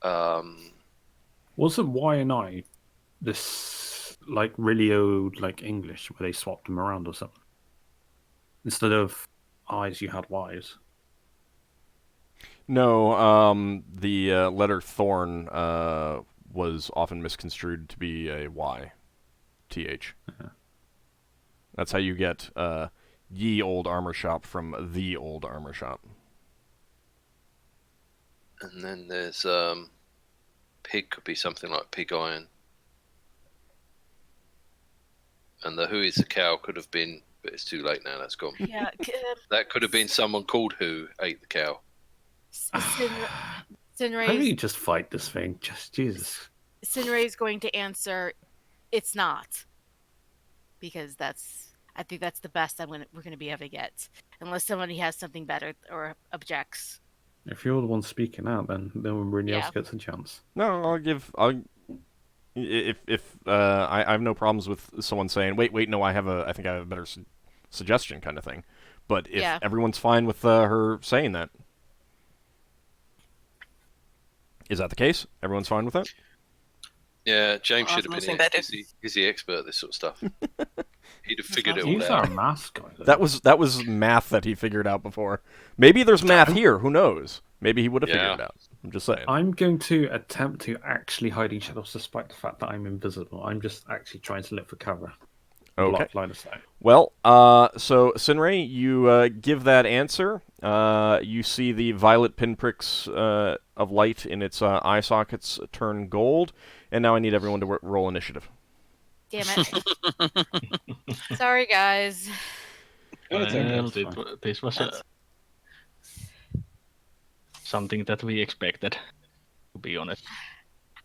Wasn't Y and I this like really old like English where they swapped them around or something? Instead of I's, you had Y's. No, the letter thorn was often misconstrued to be a Y. TH. Uh-huh. That's how you get ye old armor shop from the old armor shop. And then there's pig could be something like pig iron. And the who is the cow could have been, but it's too late now, that's gone. Yeah, That could have been someone called who ate the cow. How do you Sinrae's just fight this thing? Just Jesus. Sinrae's going to answer, "It's not," because I think that's the best we're going to be able to get, unless somebody has something better or objects. If you're the one speaking out, then no one really Yeah. else gets a chance. No, I have no problems with someone saying, wait, no, I think I have a better suggestion kind of thing. But if Yeah. everyone's fine with her saying that. Is that the case? Everyone's fine with that? Yeah, James I should have have been nothing here. better. He's the expert at this sort of stuff. He'd have figured it all He's out. our mask guy. Though. That was math that he figured out before. Maybe there's math here. Who knows? Maybe he would have figured it out. I'm just saying. I'm going to attempt to actually hide in shadows despite the fact that I'm invisible. I'm just actually trying to look for cover. Okay. Block line of sight. Well, so Sinrae, you give that answer. You see the violet pinpricks of light in its eye sockets turn gold, and now I need everyone to roll initiative. Damn it. Sorry, guys. It's okay, Well, it's fine. this was That's- something that we expected, to be honest.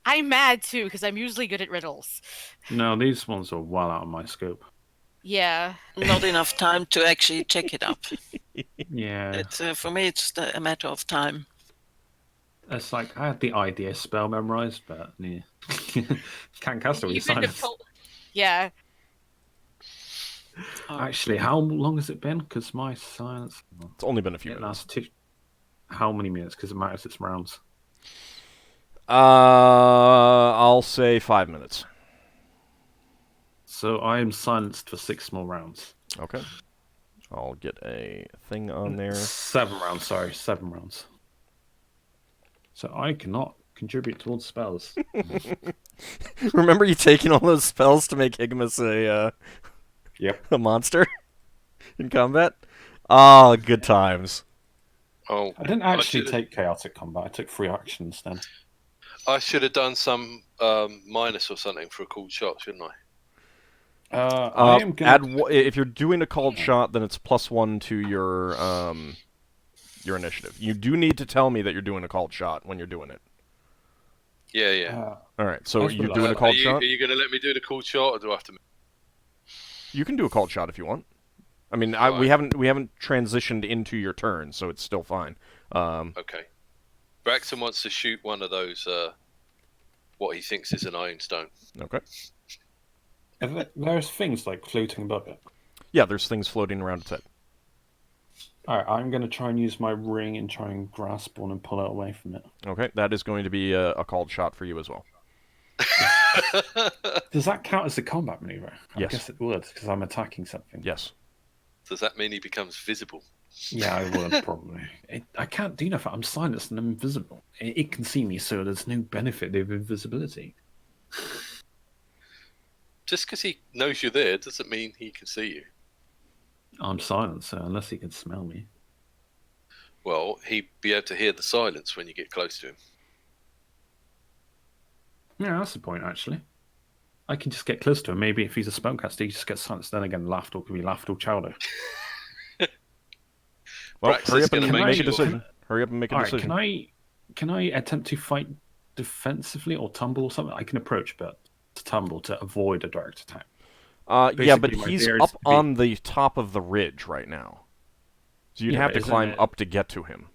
I'm mad too, because I'm usually good at riddles. No, these ones are well out of my scope. Yeah. Not enough time to actually check it up. Yeah. It's for me, it's just a matter of time. It's like I had the idea spell memorized, but yeah. Can't cast it with You couldn't have silence. told. Yeah. Actually, how long has it been? Because my silence. It's only been a few It minutes. lasts how many minutes? Because it matters. It's rounds. I'll say 5 minutes. So I am silenced for 6 more rounds. Okay. I'll get a thing on there. 7 rounds. Sorry, 7 rounds. So I cannot contribute towards spells. Remember you taking all those spells to make Higgimus Yep. a monster in combat? Oh, good times. Oh, I didn't actually should've- take chaotic combat. I took 3 actions then. I should have done some minus or something for a cool shot, shouldn't I? I am gonna. if you're doing a called shot, then it's +1 to your initiative. You do need to tell me that you're doing a called shot when you're doing it. Yeah, yeah. All right. So That's you're what doing a Are called you, shot. are you going to let me do the cool shot, or do I have to? You can do a called shot if you want. I mean, Right. we haven't transitioned into your turn, so it's still fine. Okay. Braxon wants to shoot one of those. What he thinks is an ironstone. Okay. There's things like floating above it. Yeah, there's things floating around its head. Alright, I'm going to try and use my ring and try and grasp one and pull it away from it. Okay, that is going to be a called shot for you as well. Does that count as a combat maneuver? Yes. I guess it would, because I'm attacking something. Yes. Does that mean he becomes visible? Yeah, I would probably. I can't do nothing. I'm silenced and I'm invisible. It can see me, so there's no benefit of invisibility. Just because he knows you're there doesn't mean he can see you. I'm silenced, so unless he can smell me. Well, he'd be able to hear the silence when you get close to him. Yeah, that's the point, actually. I can just get close to him. Maybe if he's a spellcaster, he just gets silenced. Then again, Lafdul could be Lafdul chowder. Well, Braxon's hurry up and gonna make a sure. decision. Hurry up and make a All right, decision. can I attempt to fight defensively or tumble or something? I can approach, but to tumble to avoid a direct attack. Yeah, but Basically, my he's idea is up to be- on the top of the ridge right now. So you'd Yeah, have but to isn't climb it- up to get to him.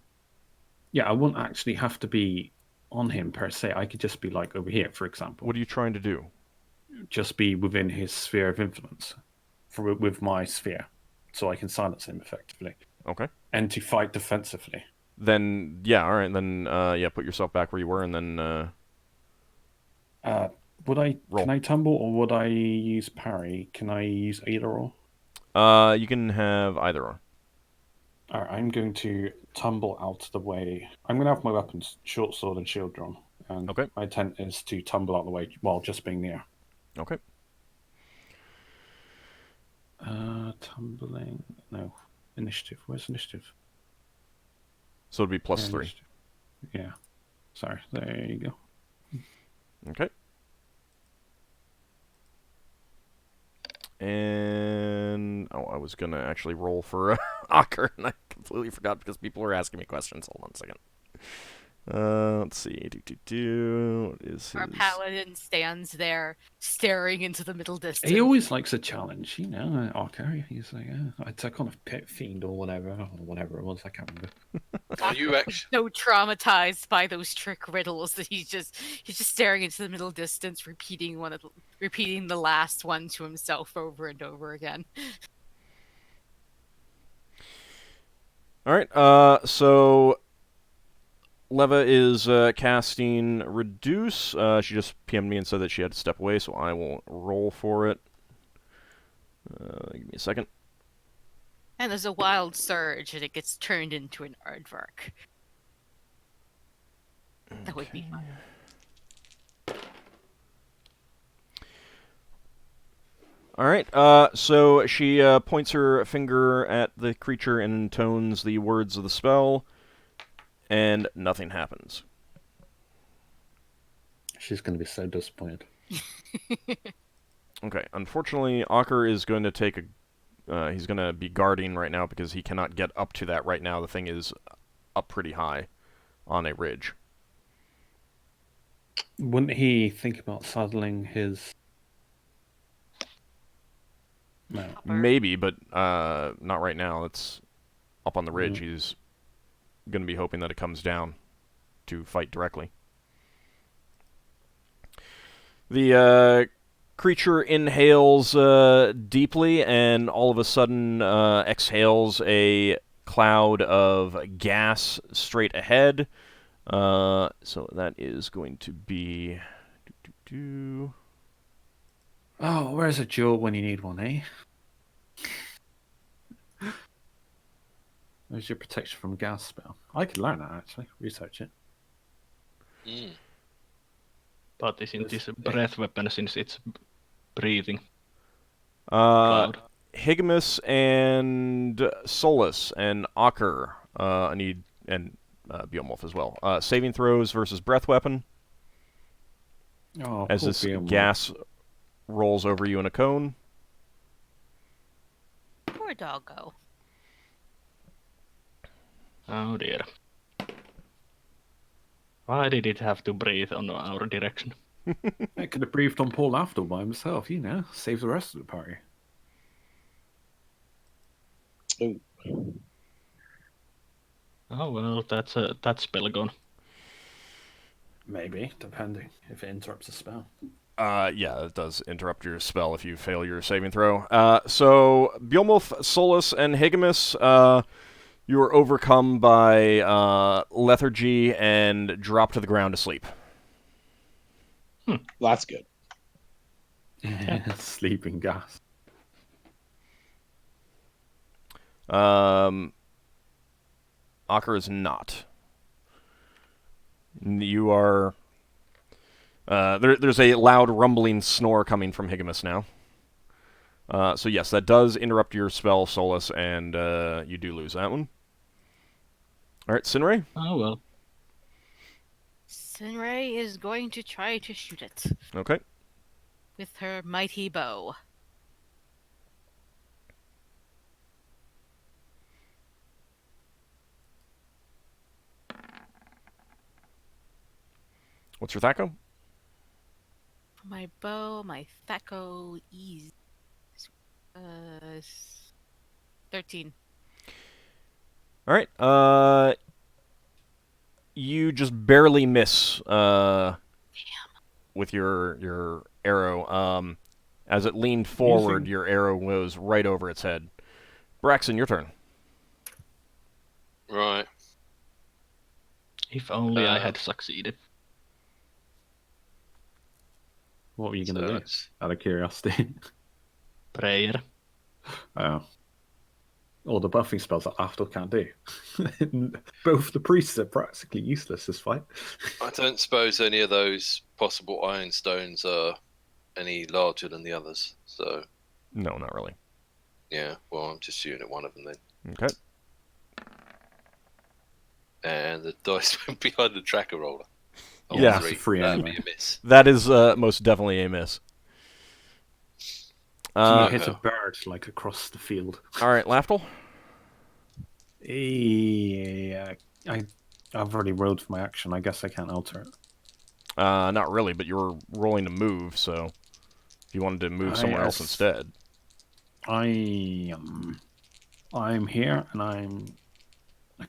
Yeah, I won't actually have to be on him per se. I could just be like over here, for example. What are you trying to do? Just be within his sphere of influence with my sphere, so I can silence him effectively. Okay. And to fight defensively. Then, yeah, all right. Then, yeah, put yourself back where you were, and then Would I roll. Can I tumble or would I use parry? Can I use either or? You can have either or. All right, I'm going to tumble out of the way. I'm going to have my weapons, short sword and shield drawn. And Okay. my intent is to tumble out of the way while just being near. Okay. Tumbling. No. Initiative. Where's initiative? So it'd be plus Yeah, 3. initiative. Yeah. Sorry. There you go. Okay. And I was gonna actually roll for Ockar, and I completely forgot because people were asking me questions. Hold on a second. Let's see. What is his? Our paladin stands there, staring into the middle distance. He always likes a challenge, you know. Ockar, he's like, I took on a pit fiend or whatever it was. I can't remember. Are you actually? So traumatized by those trick riddles that he's just staring into the middle distance, repeating the last one to himself over and over again. All right. So Leva is casting Reduce. She just PM'd me and said that she had to step away, so I won't roll for it. Give me a second. And there's a wild surge, and it gets turned into an aardvark. That would be fun. All right. So she points her finger at the creature and intones the words of the spell, and nothing happens. She's going to be so disappointed. Okay. Unfortunately, Ockar is going to take a. He's going to be guarding right now because he cannot get up to that right now. The thing is up pretty high on a ridge. Wouldn't he think about saddling his... No. Maybe, but not right now. It's up on the ridge. He's going to be hoping that it comes down to fight directly. The creature inhales deeply and all of a sudden exhales a cloud of gas straight ahead. So that is going to be... Oh, where's a jewel when you need one, eh? Where's your protection from gas spell? I could learn that, actually. Research it. Mm. But isn't this a breath weapon since it's breathing? Higgimus and Solas and Ockar need, and Beowulf as well. Saving throws versus breath weapon. Oh, as poor this Beowulf. gas rolls over you in a cone. Poor doggo. Oh dear. Why did it have to breathe on our direction? I could have breathed on poor Lafdul by himself, you know. Save the rest of the party. Ooh. Oh well, that's spell gone. Maybe, depending if it interrupts a spell. Yeah, it does interrupt your spell if you fail your saving throw. So, Beowulf, Solas, and Higgimus, you are overcome by lethargy and drop to the ground to sleep. That's good. Sleeping gas. Ockar is not. You are... there's a loud rumbling snore coming from Higgimus now. So yes, that does interrupt your spell, Solas, and you do lose that one. Alright, Sinrae? Oh, well. Sinrae is going to try to shoot it Okay. with her mighty bow. What's your Thaco? My bow, my Thaco is 13. Alright, you just barely miss with your arrow. As it leaned forward, your arrow goes right over its head. Braxon, your turn. Right. If only I had succeeded. What were you going to So do? it's- Out of curiosity. Prayer. Oh. All the buffing spells that Lafdul can't do. Both the priests are practically useless this fight. I don't suppose any of those possible iron stones are any larger than the others. So, No, not really. yeah, well, I'm just shooting at one of them then. Okay. And the dice went behind the tracker roller. Oh, Yeah. It's a free That'd enemy. be a miss. That is most definitely a miss. You Uh, hit a bird like across the field. Alright, Lafdul? Yeah, I've already rolled for my action. I guess I can't alter it. Not really, but you were rolling to move, so if you wanted to move somewhere else instead. I'm here, and I'm.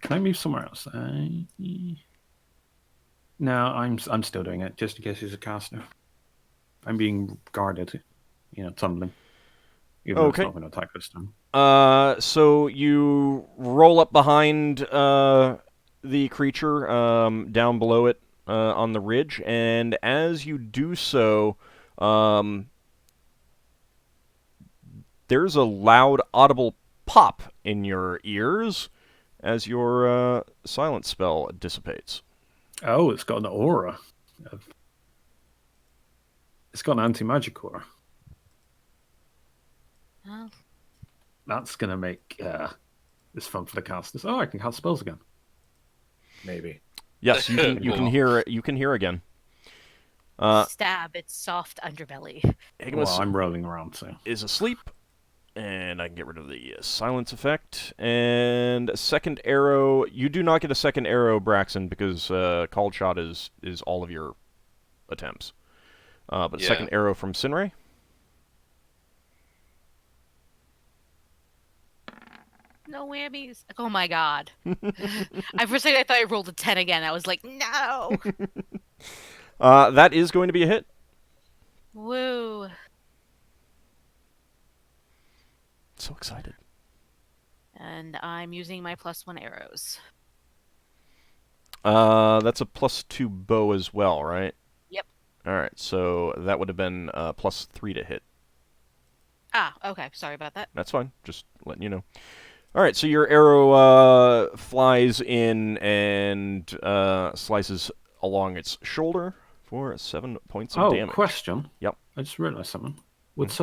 Can I move somewhere else? No, I'm still doing it just in case he's a caster. I'm being guarded, tumbling. Even though it's Okay. not going to attack this time. So you roll up behind the creature down below it on the ridge, and as you do so, there's a loud, audible pop in your ears as your silence spell dissipates. Oh, it's got an aura. It's got an anti-magic aura. Oh. That's going to make this fun for the casters. Oh, I can cast spells again. Maybe. Yes, you can hear it. You can hear again. Stab its soft underbelly. Higgimus Well, I'm rolling around, so. is asleep, and I can get rid of the silence effect. And a second arrow. You do not get a second arrow, Braxon, because called shot is all of your attempts. But Yeah. second arrow from Sinrae. No whammies. Oh my god. For a second I thought I rolled a 10 again. I was like, no. That is going to be a hit. Woo. So excited. And I'm using my +1 arrows. That's a +2 bow as well, right? Yep. Alright, so that would have been +3 to hit. Ah, okay. Sorry about that. That's fine. Just letting you know. Alright, so your arrow flies in and slices along its shoulder for 7 points of damage. Question. Yep. I just realized something. Does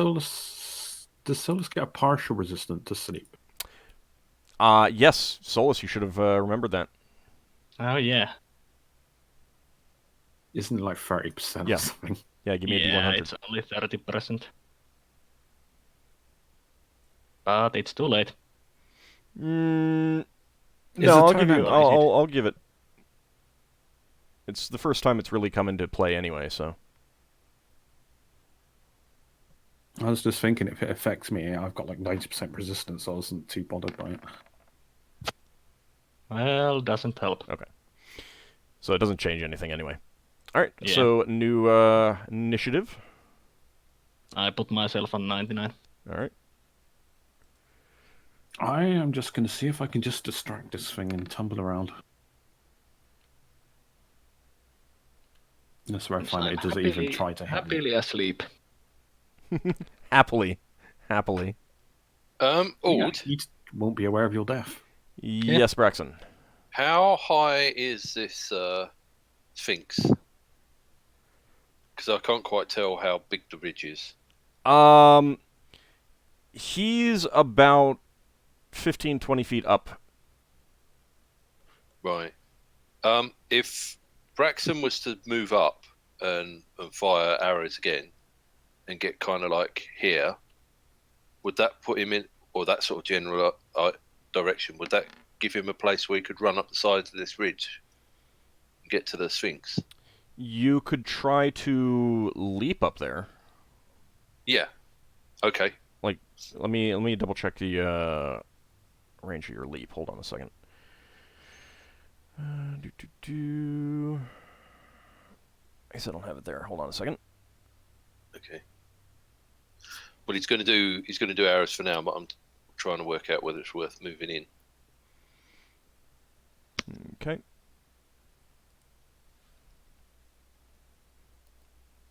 Solas get a partial resistance to sleep? Yes, Solas, you should have remembered that. Oh, yeah. Isn't it like 30% Yeah. or something? Yeah, give me a Yeah, D100. it's only 30%. But it's too late. No, it I'll turned give you. out I'll give it. It's the first time it's really come into play anyway, so. I was just thinking if it affects me, I've got like 90% resistance, so I wasn't too bothered by it. Well, doesn't help. Okay. So it doesn't change anything anyway. Alright, Yeah. so new initiative. I put myself on 99. Alright. I am just going to see if I can just distract this thing and tumble around. That's where I find it doesn't even try to hit me. Happily asleep. Happily. Ord, won't be aware of your death. Yes, Braxon. How high is this Sphinx? Because I can't quite tell how big the ridge is. He's about 15, 20 feet up. Right. If Braxon was to move up and fire arrows again and get kind of like here, would that put him in, or that sort of general direction, would that give him a place where he could run up the sides of this ridge and get to the Sphinx? You could try to leap up there. Yeah. Okay. Like, let me double check the range of your leap. Hold on a second. I guess I don't have it there. Hold on a second. Okay. Well, he's going to do arrows for now, but I'm trying to work out whether it's worth moving in. Okay.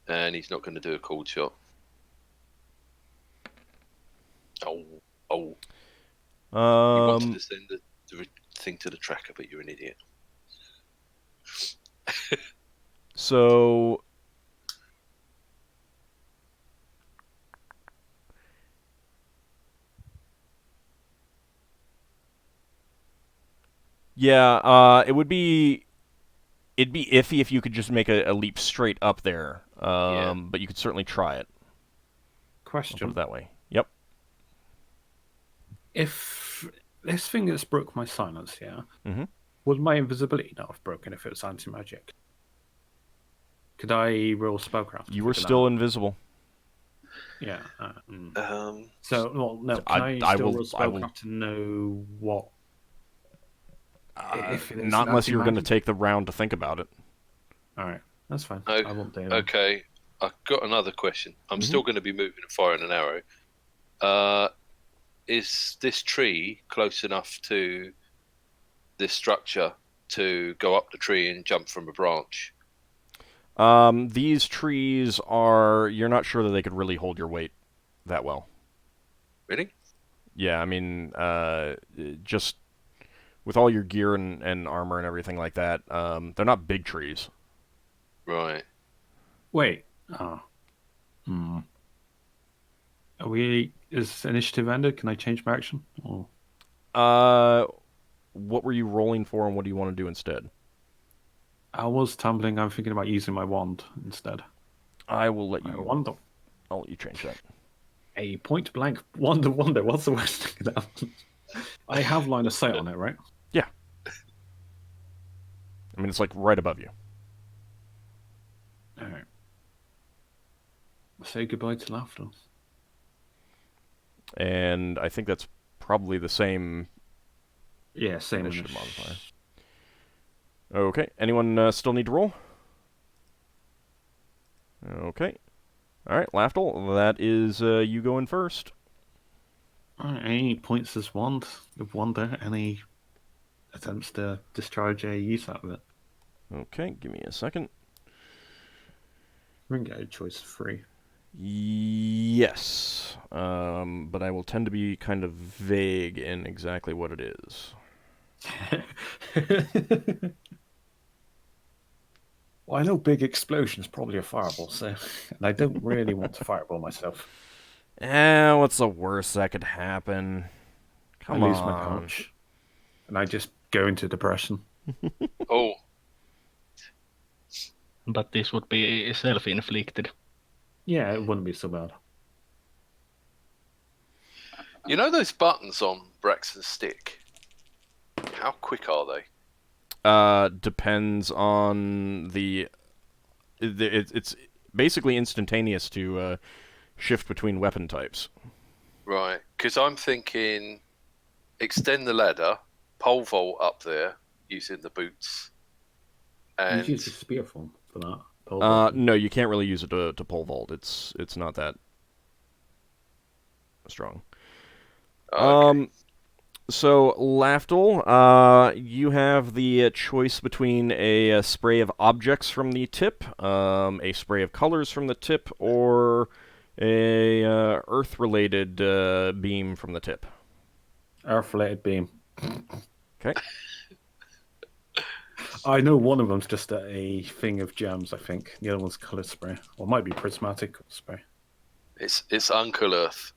And he's not going to do a cold shot. Oh. You wanted to send the thing to the tracker, but you're an idiot. So yeah, it'd be iffy if you could just make a leap straight up there. But you could certainly try it. Question. I'll put it that way. Yep. If this thing that's broke my silence, Mhm. would my invisibility not have broken if it was anti-magic? Could I roll spellcraft? You were still invisible. Yeah. So, well, no. I Can I still will- roll I will- spellcraft to know what? If it is Not unless you're going to anti-magic? take the round to think about it. All right, that's fine. Oh, I won't do that. okay, I've got another question. I'm still going to be moving and firing an arrow. Is this tree close enough to this structure to go up the tree and jump from a branch? These trees are... You're not sure that they could really hold your weight that well. Really? Yeah, I mean, just with all your gear and armor and everything like that, they're not big trees. Right. Wait. Are we? Is initiative ended? Can I change my action? Or... What were you rolling for, and what do you want to do instead? I was tumbling. I'm thinking about using my wand instead. I will let you... I'll let you change that. A point blank wonder. What's the worst thing that happens? I have line of sight on it, right? Yeah. I mean, it's like right above you. All right. Say goodbye to Lafdul. And I think that's probably the same... Yeah, same initiative modifier. Okay. Anyone still need to roll? Okay. All right, Lafdul, that is you going first. All right, any points as wand of wonder? Any attempts to discharge a use out of it? Okay, give me a second. We can get a choice of 3. Yes, but I will tend to be kind of vague in exactly what it is. Well, I know big explosion's probably a fireball, so and I don't really want to fireball myself. What's the worst that could happen? Come on. I lose my pouch, and I just go into depression. Oh. But this would be self-inflicted. Yeah, it wouldn't be so bad. You know those buttons on Braxon's stick? How quick are they? Depends on it's basically instantaneous to shift between weapon types. Right, because I'm thinking extend the ladder, pole vault up there using the boots. And You use a spear form for that. No, you can't really use it to pole vault. It's not that strong. Okay. So, Lafdul, you have the choice between a spray of objects from the tip, a spray of colors from the tip, or a earth-related beam from the tip. Earth-related beam. Okay. I know one of them's just a thing of gems, I think. The other one's colour spray. Or it might be prismatic spray. It's Uncle Earth.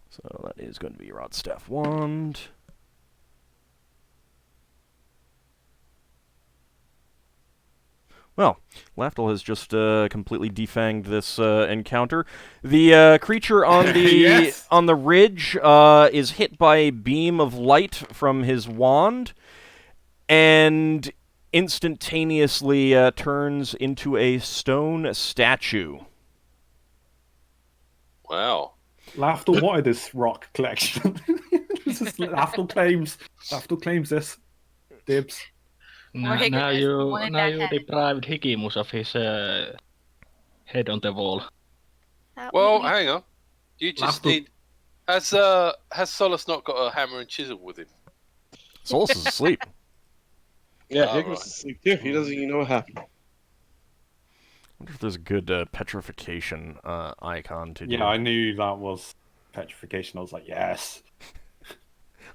So that is going to be Rod Staff Wand. Well, Lafdul has just completely defanged this encounter. The creature on the Yes! on the ridge is hit by a beam of light from his wand, and instantaneously turns into a stone statue. Wow. Lafdul wanted this rock collection. Lafdul claims this. Dibs. Now Higgimus, you one in now that you head. deprived Higgimus of his head on the wall. Well, hang on. You just Lafdul- need. Has Solas not got a hammer and chisel with him? Solas is asleep. Yeah, Oh, Higgimus right. is asleep too. He doesn't even know what happened. I wonder if there's a good petrification icon to do. Yeah, I knew that was petrification. I was like, yes.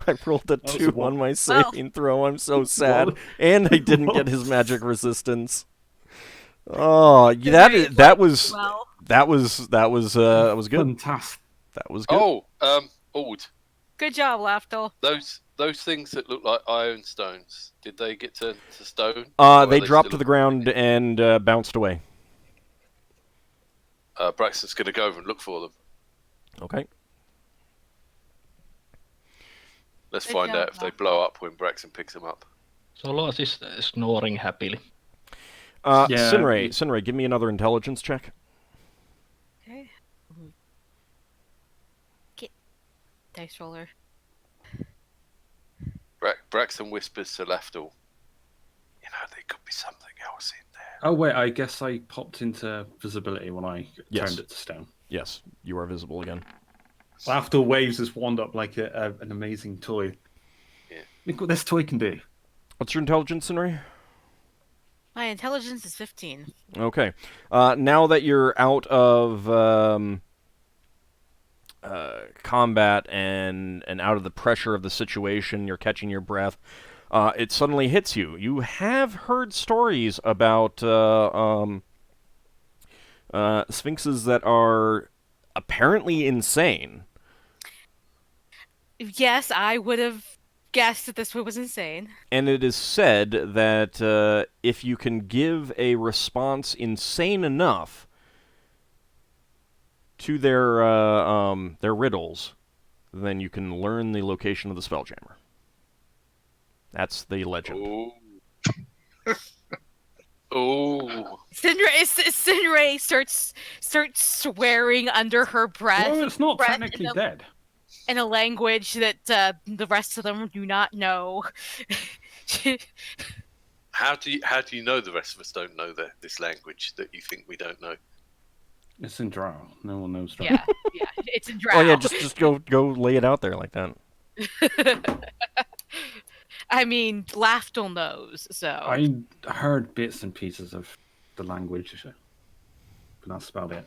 I rolled a was 2 one- on my saving throw. I'm so sad, What? and I didn't get his magic resistance. Oh, Sinrae is that like, was well, that was good. Fantastic. That was good. Oh, Ald. good job, Lafdul. Those things that look like iron stones. Did they get turned to stone? Or are They dropped to still the ground and bounced away. Braxton's going to go over and look for them. Okay. Let's Good find job, out if they blow up when Braxton picks them up. Solas is snoring happily. Yeah. Sinrae, give me another intelligence check. Okay. Get dice roller. Braxton whispers to Lafdul, "You know, there could be something else in there." Oh, wait, I guess I popped into visibility when I Yes. turned it to stone. Yes, you are visible again. Lafdul waves his wand up like an amazing toy. Yeah. Look what this toy can do. What's your intelligence, Sinrae? My intelligence is 15. Okay. Now that you're out of combat and out of the pressure of the situation, you're catching your breath. It suddenly hits you. You have heard stories about sphinxes that are apparently insane. Yes, I would have guessed that this one was insane. And it is said that if you can give a response insane enough to their riddles, then you can learn the location of the Spelljammer. That's the legend. Oh. Oh. Sinrae starts swearing under her breath. Well, it's not breath technically dead. in a language that the rest of them do not know. How do you know the rest of us don't know this language that you think we don't know? It's in Drow. No one knows Drow. yeah, it's in Drow. Oh yeah, just go lay it out there like that. I mean, Lafdul knows, so. I heard bits and pieces of the language, but that's about it.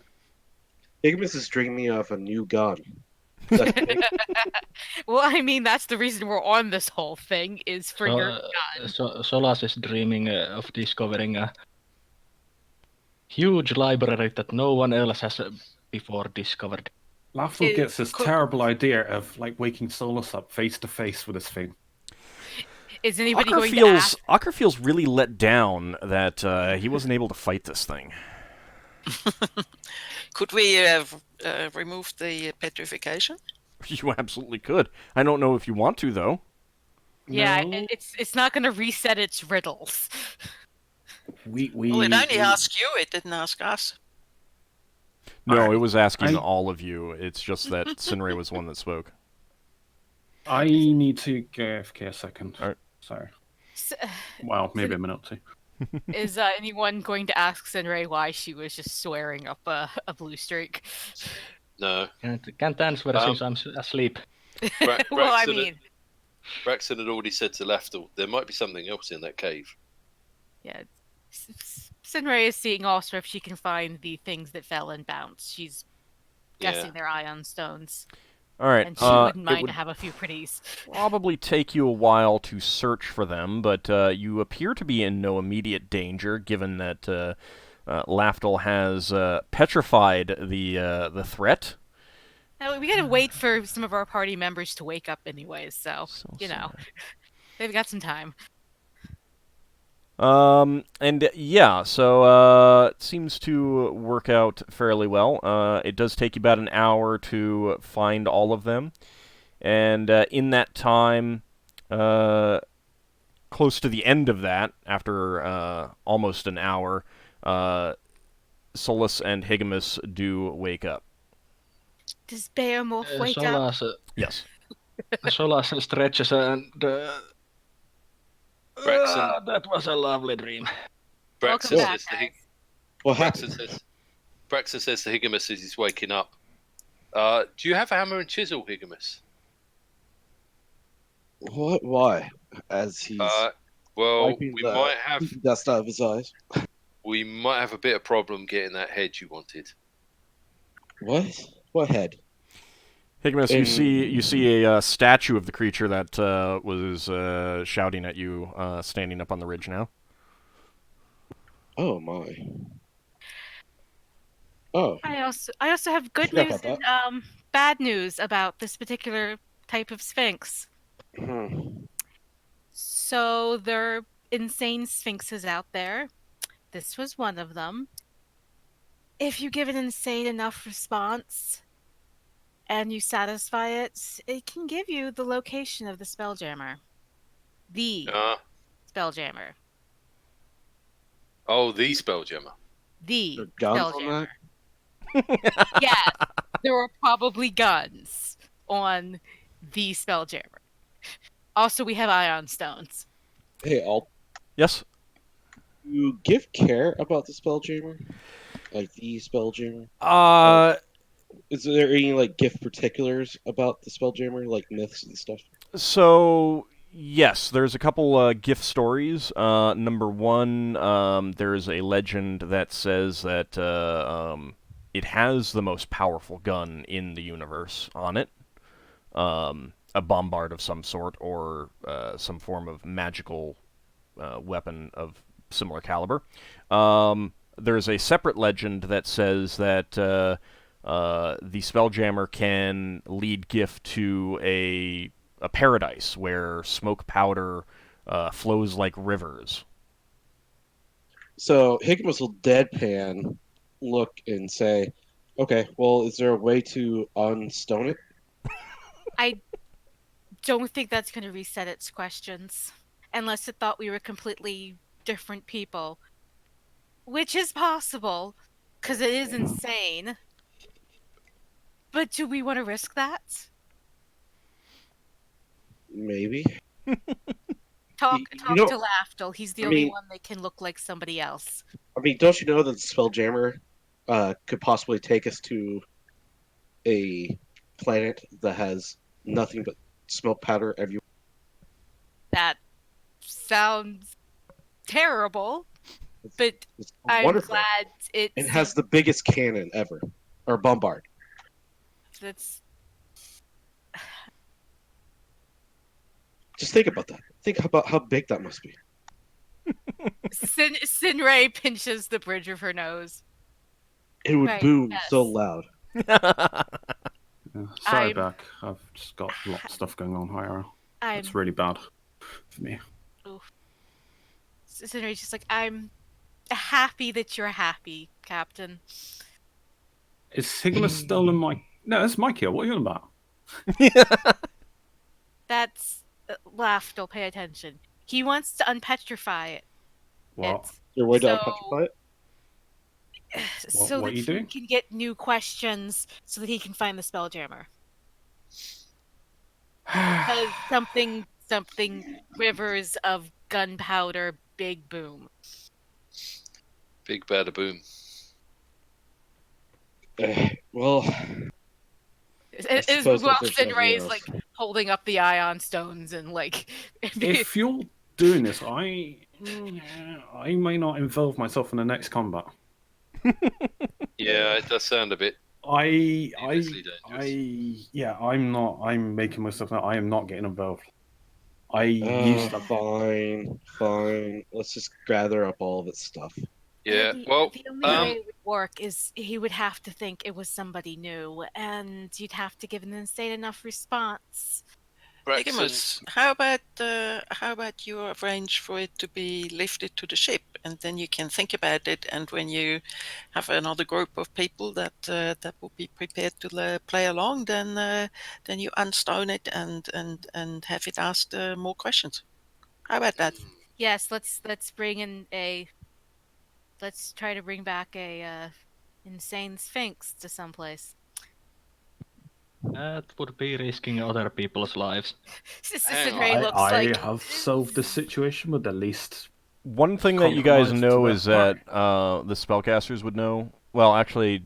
Higgimus is dreaming of a new gun. Well, I mean, that's the reason we're on this whole thing, is for your gun. Solas is dreaming of discovering a huge library that no one else has before discovered. Lafdul gets this terrible idea of like waking Solas up face to face with this thing. Is anybody Ockar going to ask? Ockar feels really let down that he wasn't able to fight this thing. Could we remove the petrification? You absolutely could. I don't know if you want to, though. Yeah, No. it's not going to reset its riddles. We Well, it only asked you, it didn't ask us. No, it was asking I- all of you. It's just that Sinrae was the one that spoke. I need to go AFK a second. Alright. Sorry. S- Well, maybe a minute or two. Is anyone going to ask Sinrae why she was just swearing up a blue streak? No. Can't answer since I'm asleep. Well, I mean, Braxton had already said to Lafdul, there might be something else in that cave. yeah. Sinrae is seeing also if she can find the things that fell in bounds. She's guessing they're ion stones. All right. And she wouldn't mind it would to have a few pretties. probably take you a while to search for them, but you appear to be in no immediate danger, given that Lafdul has petrified the threat. Now, we gotta wait for some of our party members to wake up anyways, so you know, they've got some time. And yeah, so it seems to work out fairly well. It does take you about an hour to find all of them, and in that time, close to the end of that, after almost an hour, Solas and Higgimus do wake up. Does Beowulf wake up? Yes. Solas stretches and... Braxon. That was a lovely dream. Braxon Welcome says, back, Braxon says to Higgimus as he's waking up, do you have a hammer and chisel, Higgimus? What? Why? As he's Well, wiping we the might have dust out of his eyes. we might have a bit of problem getting that head you wanted. What? What head? Higgimus, you see a statue of the creature that was shouting at you, standing up on the ridge now. Oh my. Oh. I also have good Forgot news about and bad news about this particular type of sphinx. So there are insane sphinxes out there. This was one of them. If you give an insane enough response and you satisfy it, it can give you the location of the Spelljammer. The Spelljammer. Oh, the Spelljammer. The guns on Spelljammer. that? Yes, there are probably guns on the Spelljammer. Also, we have ion stones. Hey, Yes? you give care about the Spelljammer? Like the Spelljammer? Is there any like gift particulars about the Spelljammer, like myths and stuff? So yes, there's a couple Giff stories. Number one, there's a legend that says that it has the most powerful gun in the universe on it. A bombard of some sort, or some form of magical weapon of similar caliber. There's a separate legend that says that the Spelljammer can lead Giff to a paradise where smoke powder flows like rivers. So Higgimus will deadpan look and say, okay, well, is there a way to unstone it? I don't think that's going to reset its questions. Unless it thought we were completely different people. Which is possible, because it is insane. But do we want to risk that? Maybe. Talk You know- to Lafdul. He's the only one that can look like somebody else. I mean, don't you know that the Spelljammer could possibly take us to a planet that has nothing but smoke powder everywhere? That sounds terrible, but It's I'm wonderful. glad it has the biggest cannon ever, or bombard. That's Just think about that. Think about how big that must be. Sinrae pinches the bridge of her nose. It would Right, boom yes. so loud. Sorry, Beck. I've just got a lot of stuff going on here. It's really bad for me. Sinrae's just like, I'm happy that you're happy, Captain. Is Higgimus stolen my... No, that's my kill. What are you on about? That's Lafdul, pay attention. He wants to unpetrify it. What? Is there a way to So- unpetrify it? So what that are you doing? he can get new questions, so that he can find the Spelljammer. Because something rivers of gunpowder, big boom. Big bada boom. Well, Is suppose well, that there's nothing Sinrae's else. like holding up the ion stones and like. If you're doing this, I I may not involve myself in the next combat. Yeah, it does sound a bit needlessly dangerous. I'm not. I'm making myself. I am not getting involved. I used to. Fine. Let's just gather up all of its stuff. Yeah, well, the only way it would work is he would have to think it was somebody new, and you'd have to give an insane enough response. Higgimus, how about you arrange for it to be lifted to the ship, and then you can think about it, and when you have another group of people that will be prepared to play along, then you unstone it and have it asked more questions. How about that? Yes, let's try to bring back a insane sphinx to someplace. That would be risking other people's lives. Sinrae looks I like have solved the situation with the least. One thing that you guys Compromise know to is that that the spellcasters would know. Well, actually,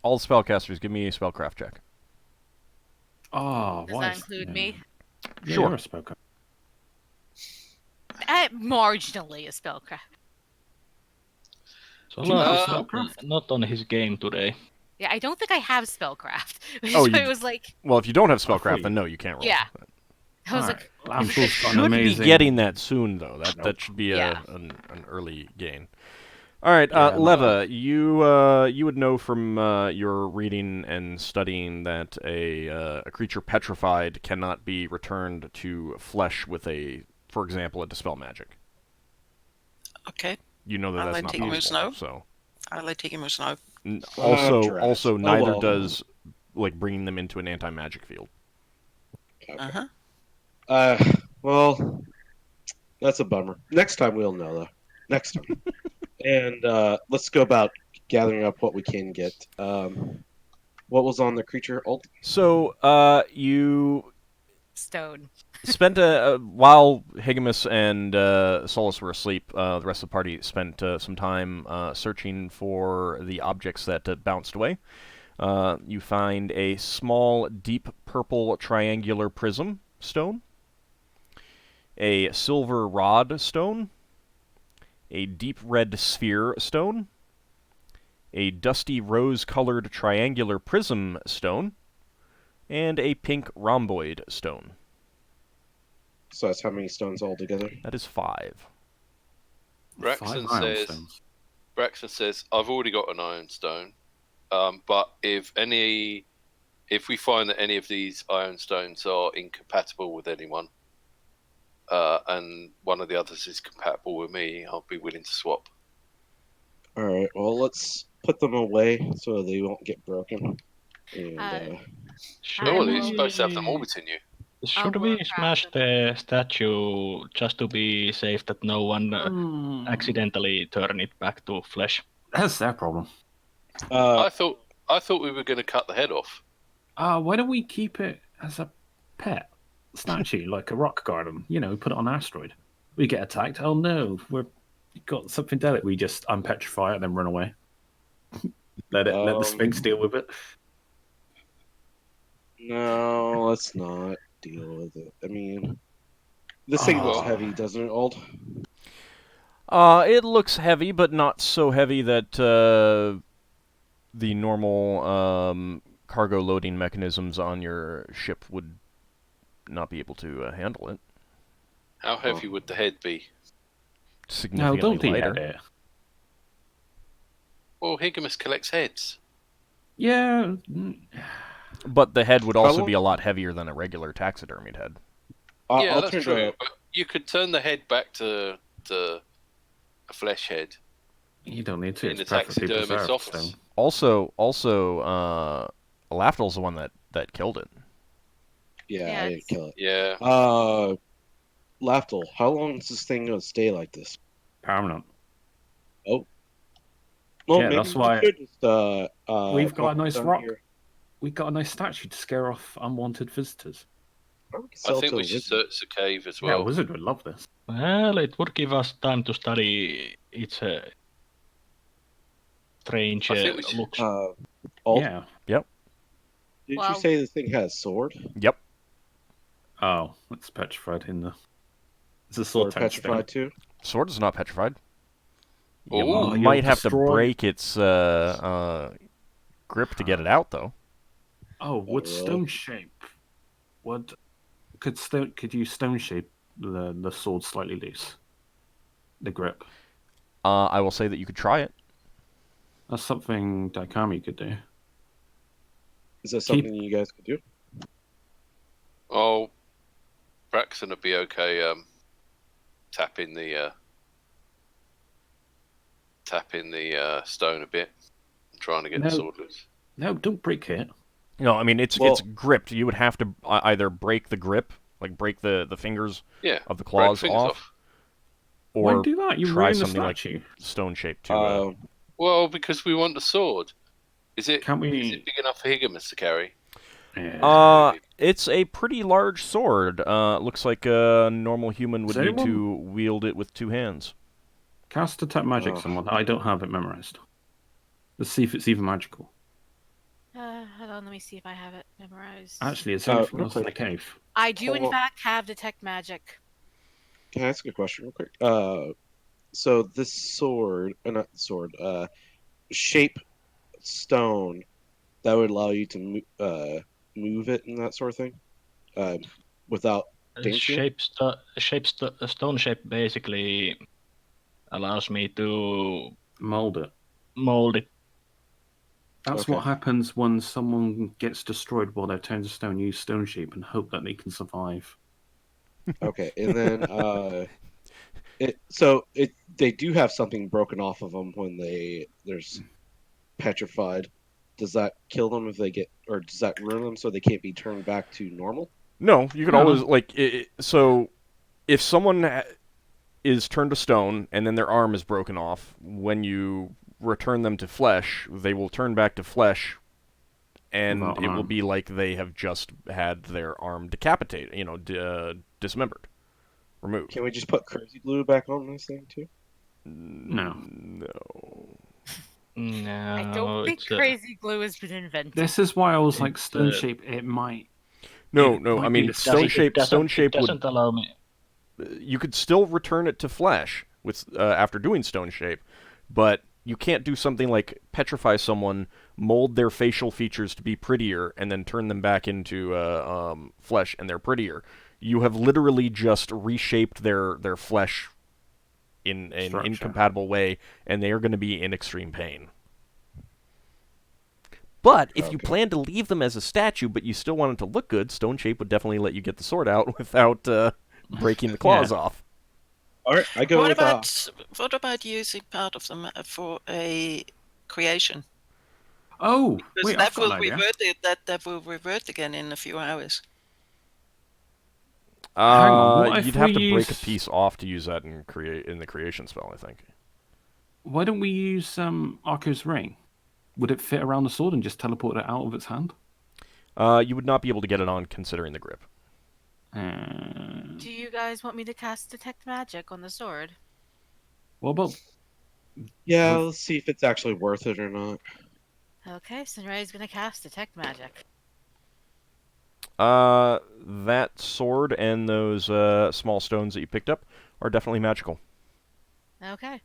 all spellcasters, give me a spellcraft check. Oh, Does that include me? Yeah, Sure. you're a spellcraft. Marginally a spellcraft. Solas not on his game today. Yeah, I don't think I have spellcraft. Oh, So it was like, well, if you don't have spellcraft, then no, you can't roll. yeah. I was like, Lafdul's You got an should be amazing. getting that soon, though. That should be an early gain. All right, Leva, you would know from your reading and studying that a creature petrified cannot be returned to flesh with for example, a dispel magic. Okay, You know that I'll that's let not Higgimus possible. know. So I'll let Higgimus know. also, neither well. does like bringing them into an anti-magic field. Uh-huh. Well, that's a bummer. Next time we'll know, though. Next time. And let's go about gathering up what we can get. What was on the creature? So you stone. spent while Higgimus and Solas were asleep, the rest of the party spent some time searching for the objects that bounced away. You find a small, deep purple triangular prism stone, a silver rod stone, a deep red sphere stone, a dusty rose-colored triangular prism stone, and a pink rhomboid stone. So that's how many stones altogether? That is 5. Braxon 5 iron says, stones. I've already got an iron stone, but if we find that any of these iron stones are incompatible with anyone, and one of the others is compatible with me, I'll be willing to swap. All right. Well, let's put them away so they won't get broken. And Surely you're supposed to have them orbiting you. Should we smash the statue just to be safe that no one accidentally turn it back to flesh? That's their problem. I thought we were going to cut the head off. Why don't we keep it as a pet statue, like a rock garden? You know, put it on an asteroid. We get attacked. Oh no, we've got something delicate. We just unpetrify it and then run away. let the Sphinx deal with it. no, let's not deal with it. I mean, this thing looks heavy, doesn't it, Old? It looks heavy, but not so heavy that the normal cargo loading mechanisms on your ship would not be able to handle it. How heavy would the head be? Significantly No, don't lighter. it. Well, Higgimus collects heads. Yeah. But the head would also be a lot heavier than a regular taxidermied head. Yeah, that's true. But you could turn the head back to a flesh head. You don't need to. In It's the perfectly taxidermist's preserved. office. Also, Lafdul's the one that killed it. Yeah, I didn't kill it. Yeah. Lafdul, how long is this thing going to stay like this? Permanent. Oh. Well, Yeah, maybe that's why we could just, we've got a nice down rock. here. We've got a nice statue to scare off unwanted visitors. I think we should search the cave as Yeah, well. a wizard would love this. Well, it would give us time to study its strange I think we should- looks. Old? Yeah. Yep. Did Well- you say this thing has a sword? Yep. Oh, it's petrified in the. It's a Or sword tank petrified stone. too? Sword is not petrified. You Ooh. might You'll have to destroy- break its grip to get it out, though. Oh, would really? stone shape? Could you stone shape the sword slightly loose? The grip. I will say that you could try it. That's something Daikami could do. Is that something you guys could do? Oh, Braxon would be okay. Tapping the stone a bit, and trying to get the sword loose. No, don't break it. No, I mean it's gripped. You would have to either break the grip, like break the fingers of the claws break fingers off. or Why do that? You try ruin the something like statue. stone shape to. Well, because we want the sword. Is it Can't we- is it big enough for Higgimus to carry? Yeah. It's a pretty large sword. Looks like a normal human would need to wield it with 2 hands. Cast detect magic, someone. I don't have it memorized. Let's see if it's even magical. Hold on, let me see if I have it memorized. Actually, is there anything else in the quick. cave? I do, in Hold on. fact, have detect magic. Can I ask a question real quick? So this sword, not sword, shape stone that would allow you to move it and that sort of thing, without danger. Stone shape basically allows me to Mold it. mold it. That's Okay. what happens when someone gets destroyed while they're turned to stone. Use stone shape and hope that they can survive. Okay, and then they do have something broken off of them when there's petrified. Does that kill them if they get, or does that ruin them so they can't be turned back to normal? No, you can always so if someone is turned to stone and then their arm is broken off, when you return them to flesh, they will turn back to flesh, and it will be like they have just had their arm decapitated, dismembered, removed. Can we just put crazy glue back on this thing too? No. No, I don't think crazy glue has been invented. This is why I was like stone shape. It might. No. might I be mean, the stone shape doesn't would. allow me. You could still return it to flesh with after doing stone shape, but you can't do something like petrify someone, mold their facial features to be prettier, and then turn them back into flesh and they're prettier. You have literally just reshaped their flesh in an incompatible way, and they are going to be in extreme pain. But if you plan to leave them as a statue, but you still want it to look good, stone shape would definitely let you get the sword out without breaking the claws off. All right, I go What with about using part of them for a creation? Oh, Because wait, I've got an idea. that will revert again in a few hours. Hang on, what if you'd have we to break a use- piece off to use that in the creation spell, I think. Why don't we use Arco's ring? Would it fit around the sword and just teleport it out of its hand? You would not be able to get it on considering the grip. Do you guys want me to cast detect magic on the sword? What about? Yeah, let's see if it's actually worth it or not. Okay, Sinrae's gonna cast detect magic. That sword and those small stones that you picked up are definitely magical. Okay.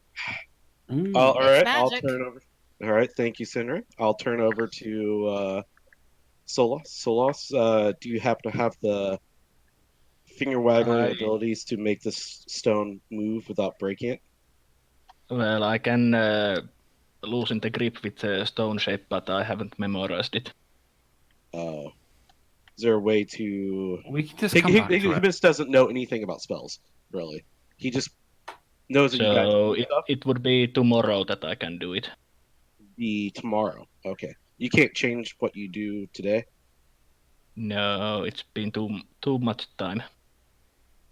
All right, I'll magic. turn over. All right, thank you, Sinrae. I'll turn over to Solas. Solas, do you happen to have the finger waggling abilities to make this stone move without breaking it? Well, I can loosen the grip with stone shape, but I haven't memorized it. Oh. Is there a way to... We can just come back to it. Higgimus doesn't know anything about spells, really. He just knows that you guys So do stuff. it would be tomorrow that I can do it. Be tomorrow. Okay. You can't change what you do today? No, it's been too much time.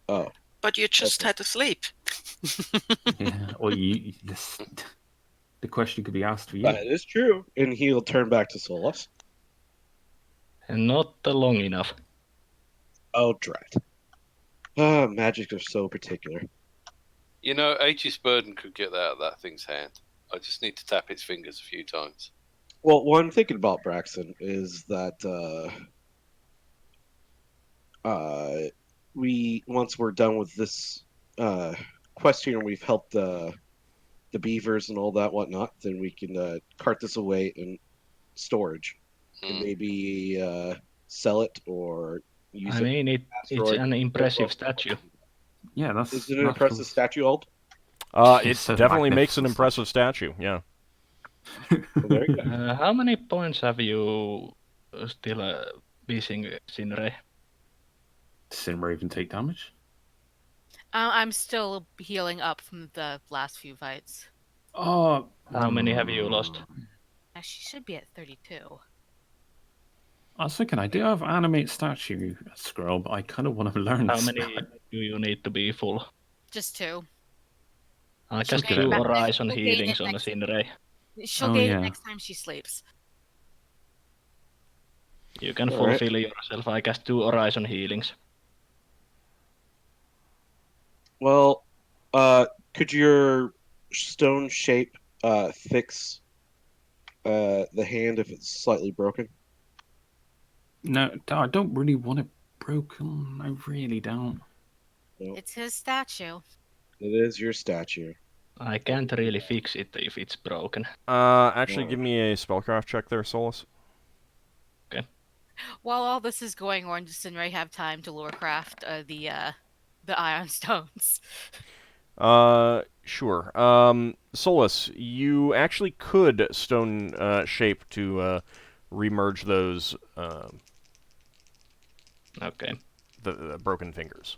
Oh. But you just had to sleep. Yeah, or the question could be asked for you. That is true. And he'll turn back to Solas. And not long enough. Oh, drat. Ah, magic are so particular. You know, Aegis Burden could get that out of that thing's hand. I just need to tap its fingers a few times. Well, what I'm thinking about, Braxon, is that we once we're done with this quest here and we've helped the beavers and all that whatnot, then we can cart this away in storage and maybe sell it or use I mean, it's an impressive statue. Yeah, that's. Is it an impressive statue, Old? It definitely makes an impressive statue. Yeah. Well, there you go. How many points have you still missing, Sinrae? Does Sinrae even take damage? I'm still healing up from the last few fights. Oh. How many have you lost? She should be at 32. I was thinking, I do have animate statue scroll, but I kind of want to learn. How many do you need to be full? Just 2. I cast 2 Horizon healings on Sinrae. She'll gain it next time she sleeps. You can fulfill yourself. I cast 2 Horizon healings. Well, could your stone shape fix the hand if it's slightly broken? No, I don't really want it broken. I really don't. No. It's his statue. It is your statue. I can't really fix it if it's broken. Actually, give me a spellcraft check there, Solas. Okay. While all this is going on, does Sinrae have time to lorecraft the iron stones? Sure. Solas, you actually could stone shape to remerge those Okay. the broken fingers.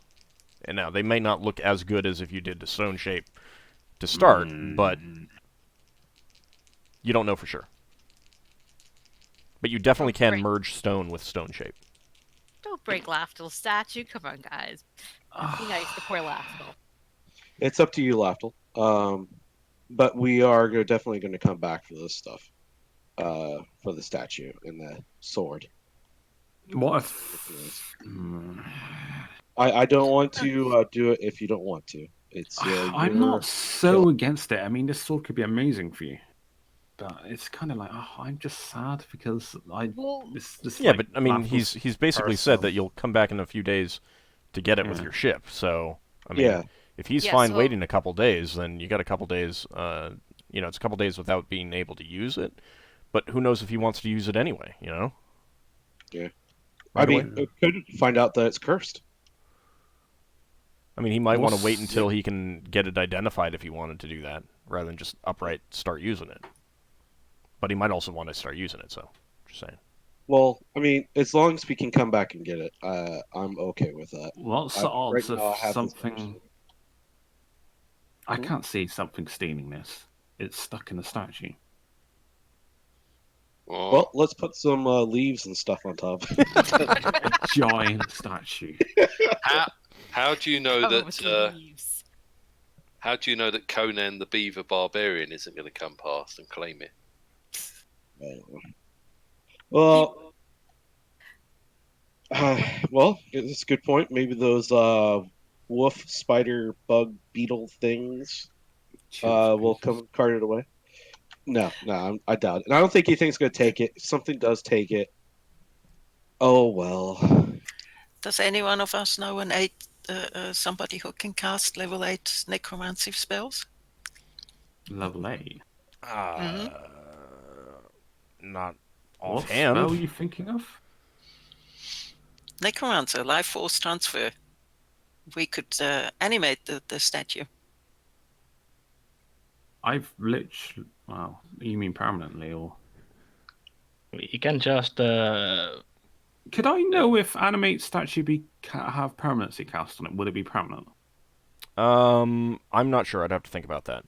And now they may not look as good as if you did the stone shape to start, but you don't know for sure. But you definitely can merge stone with stone shape. Don't break Lafdul's statue. Come on, guys. Be nice to poor Lafdul. It's up to you, Lafdul. But we are definitely going to come back for this stuff. For the statue and the sword. What if... I don't want to do it if you don't want to. It's I'm not so against it. I mean, this sword could be amazing for you. But it's kind of like, I'm just sad because yeah, but I mean, he's basically said that you'll come back in a few days to get it with your ship. So, I mean, if he's fine waiting a couple days, then you got a couple days, it's a couple days without being able to use it. But who knows if he wants to use it anyway, you know? Yeah. I mean, it could find out that it's cursed. I mean, he might want to wait until he can get it identified if he wanted to do that, rather than just outright start using it. But he might also want to start using it, so just saying. Well, I mean, as long as we can come back and get it, I'm okay with that. What's the odds of something... I can't see something stealing this. It's stuck in the statue. Well, let's put some leaves and stuff on top. Giant statue. How do you know that? How do you know that Conan the Beaver Barbarian isn't going to come past and claim it? Well, it's a good point. Maybe those wolf, spider, bug, beetle things will come carted away. No, I doubt it. And I don't think he thinks going to take it. If something does take it, oh well. Does any one of us know somebody who can cast level 8 necromancy spells? Level 8? Not What offhand. spell are you thinking of? Necromancer, life force transfer. We could animate the statue. I've literally... Wow, you mean permanently, or... We can just... Could I know if animate statue have permanency cast on it? Would it be permanent? I'm not sure. I'd have to think about that.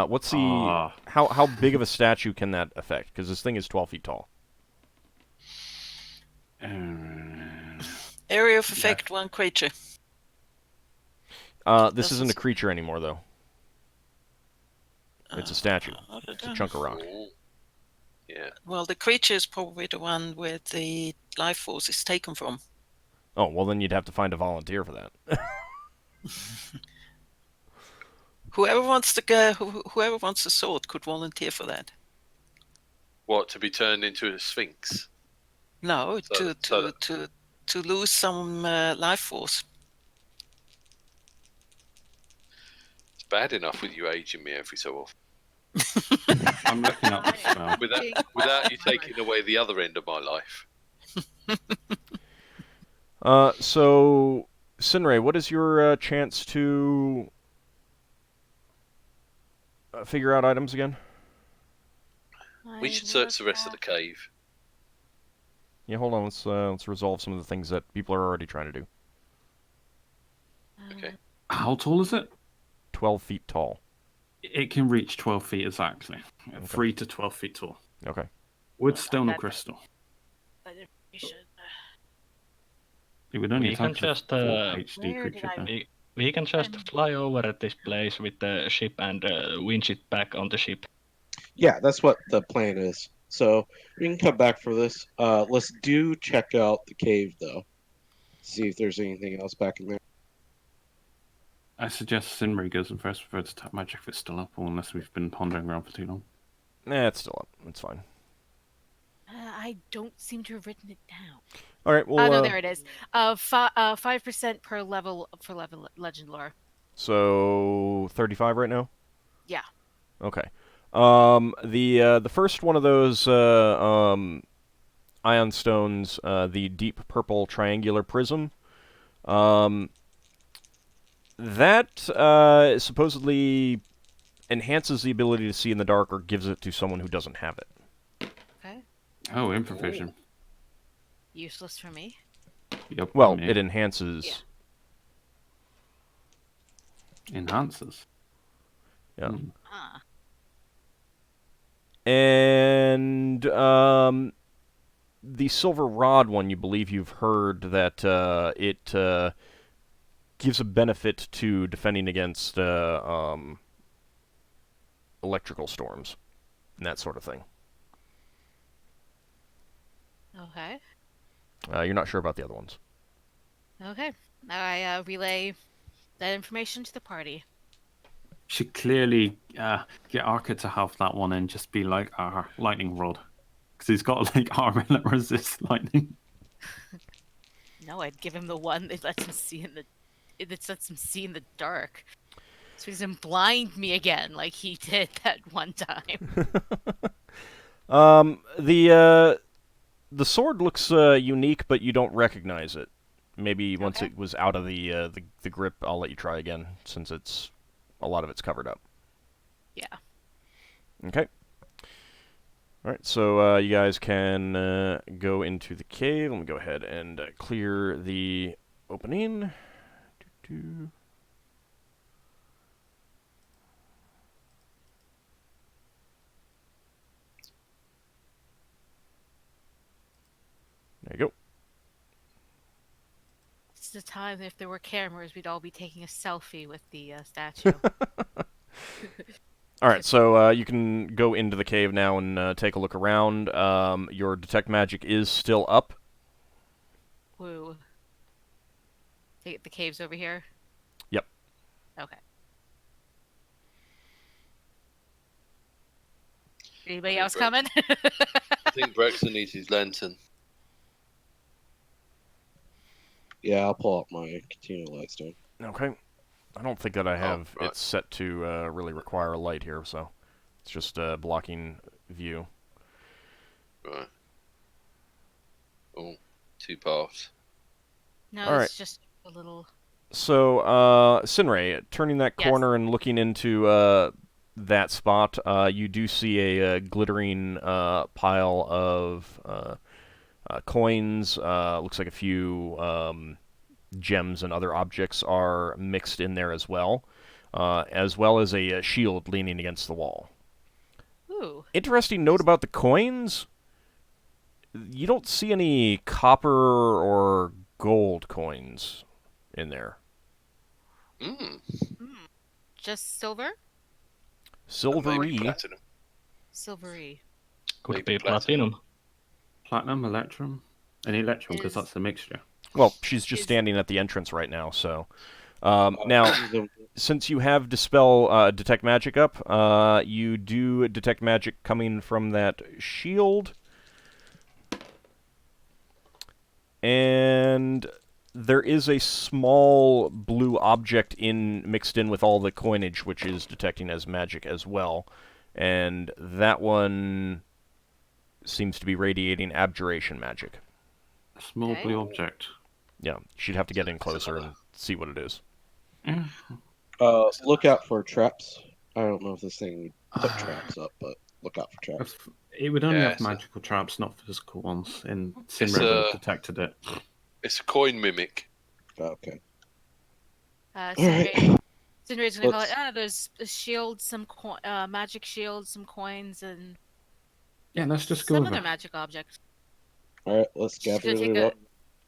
What's the... How big of a statue can that affect? Because this thing is 12 feet tall. Area of effect, one creature. This isn't a creature anymore, though. It's a statue. It's a chunk of rock. Yeah. Well, the creature is probably the one where the life force is taken from. Oh, well, then you'd have to find a volunteer for that. Whoever wants the sword could volunteer for that. What, to be turned into a sphinx? No, to lose some life force. bad enough with you aging me every so often. I'm looking up the spell. Without you taking away the other end of my life. So, Sinrae, what is your chance to figure out items again? We should search the rest of the cave. Yeah, hold on. Let's resolve some of the things that people are already trying to do. Okay. How tall is it? 12 feet tall. It can reach 12 feet exactly. 3 to 12 feet tall. Okay. Wood, stone, or crystal? It would only We can attack just, 4 HD creature. we can just fly over at this place with the ship and winch it back on the ship. Yeah, that's what the plan is. So we can come back for this. Let's check out the cave though. See if there's anything else back in there. I suggest Sinrae goes in first for its attack magic if it's still up, or unless we've been pondering around for too long. Nah, it's still up. It's fine. I don't seem to have written it down. All right. Well, no, there it is. 5% per level for legend lore. So 35 right now. Yeah. Okay. The first one of those ion stones, the deep purple triangular prism, that supposedly enhances the ability to see in the dark or gives it to someone who doesn't have it. Okay. Oh, improvision. Useless for me. Yep. Well, it enhances. Yeah. Enhances. Yeah. Ah. And the silver rod one, you believe you've heard that it gives a benefit to defending against electrical storms and that sort of thing. Okay. You're not sure about the other ones. Okay. I relay that information to the party. Should clearly get Arca to have that one and just be like our lightning rod, because he's got like armor that resists lightning. No, I'd give him the one that lets him see in the dark. So he doesn't blind me again like he did that one time. The sword looks unique, but you don't recognize it. Maybe once it was out of the grip, I'll let you try again, since a lot of it's covered up. Yeah. Okay. All right, so you guys can go into the cave. Let me go ahead and clear the opening. There you go. It's the time if there were cameras, we'd all be taking a selfie with the statue. All right, so you can go into the cave now and take a look around. Your detect magic is still up. Woo. The cave's over here? Yep. Okay. Anybody else coming? I think Braxon needs his lantern. Yeah, I'll pull up my continual lightstone. Okay. I don't think that I have it set to really require a light here, so it's just blocking view. Right. Oh, 2 paths. No, All it's just a little... So, Sinrae, turning that corner and looking into that spot, you do see a glittering pile of coins. Looks like a few gems and other objects are mixed in there as well as a shield leaning against the wall. Ooh. Interesting note about the coins. You don't see any copper or gold coins in there. Just silver? Silvery. Silvery. Could be platinum. Platinum, electrum. An electrum, because that's the mixture. Well, she's just standing at the entrance right now, so... now, since you have Detect Magic up, you do detect magic coming from that shield. And there is a small blue object mixed in with all the coinage, which is detecting as magic as well, and that one seems to be radiating abjuration magic. A small Okay. blue object. Yeah, she'd have to get in closer and see what it is. Look out for traps. I don't know if this thing put traps up, but look out for traps. It would only Yeah, have magical traps, not physical ones. And It's Sinrae would a- have detected it. It's a coin mimic. Okay. Sinrae's gonna call it. Let's- There's a shield, some magic shield, some coins, and Yeah, let's just go some over. other magic objects. All right, let's She's gather gonna it take up.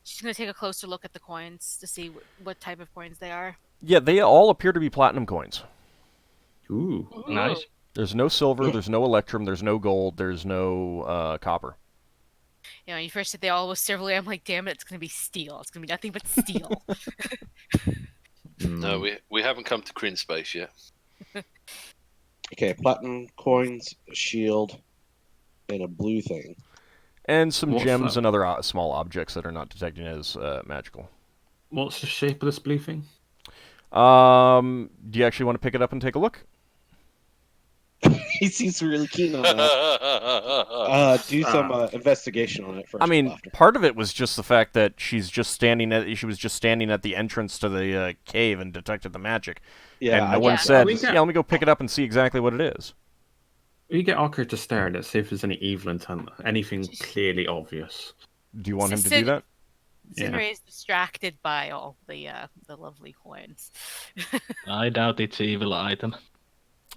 She's gonna take a closer look at the coins to see what type of coins they are. Yeah, they all appear to be platinum coins. Ooh. Nice. There's no silver, there's no electrum, there's no gold, there's no copper. You know, when you first said they all was silver, I'm like, damn it, it's gonna be steel. It's gonna be nothing but steel. No, we haven't come to Kryn space yet. Okay, platinum coins, a shield, and a blue thing. And some What's gems that? and other small objects that are not detecting as magical. What's the shape of this blue thing? Do you actually want to pick it up and take a look? He seems really keen on that. Do some investigation on it first. I mean, After. part of it was just the fact that she was just standing at the entrance to the cave and detected the magic. Yeah, and no one Yeah. said, We got- "Yeah, let me go pick it up and see exactly what it is." We get Ockar to stare at it, see if there's any evil intent, anything clearly obvious. Do you want him to Sin- do that? Yeah. Sinrae is distracted by all the lovely coins. I doubt it's an evil item.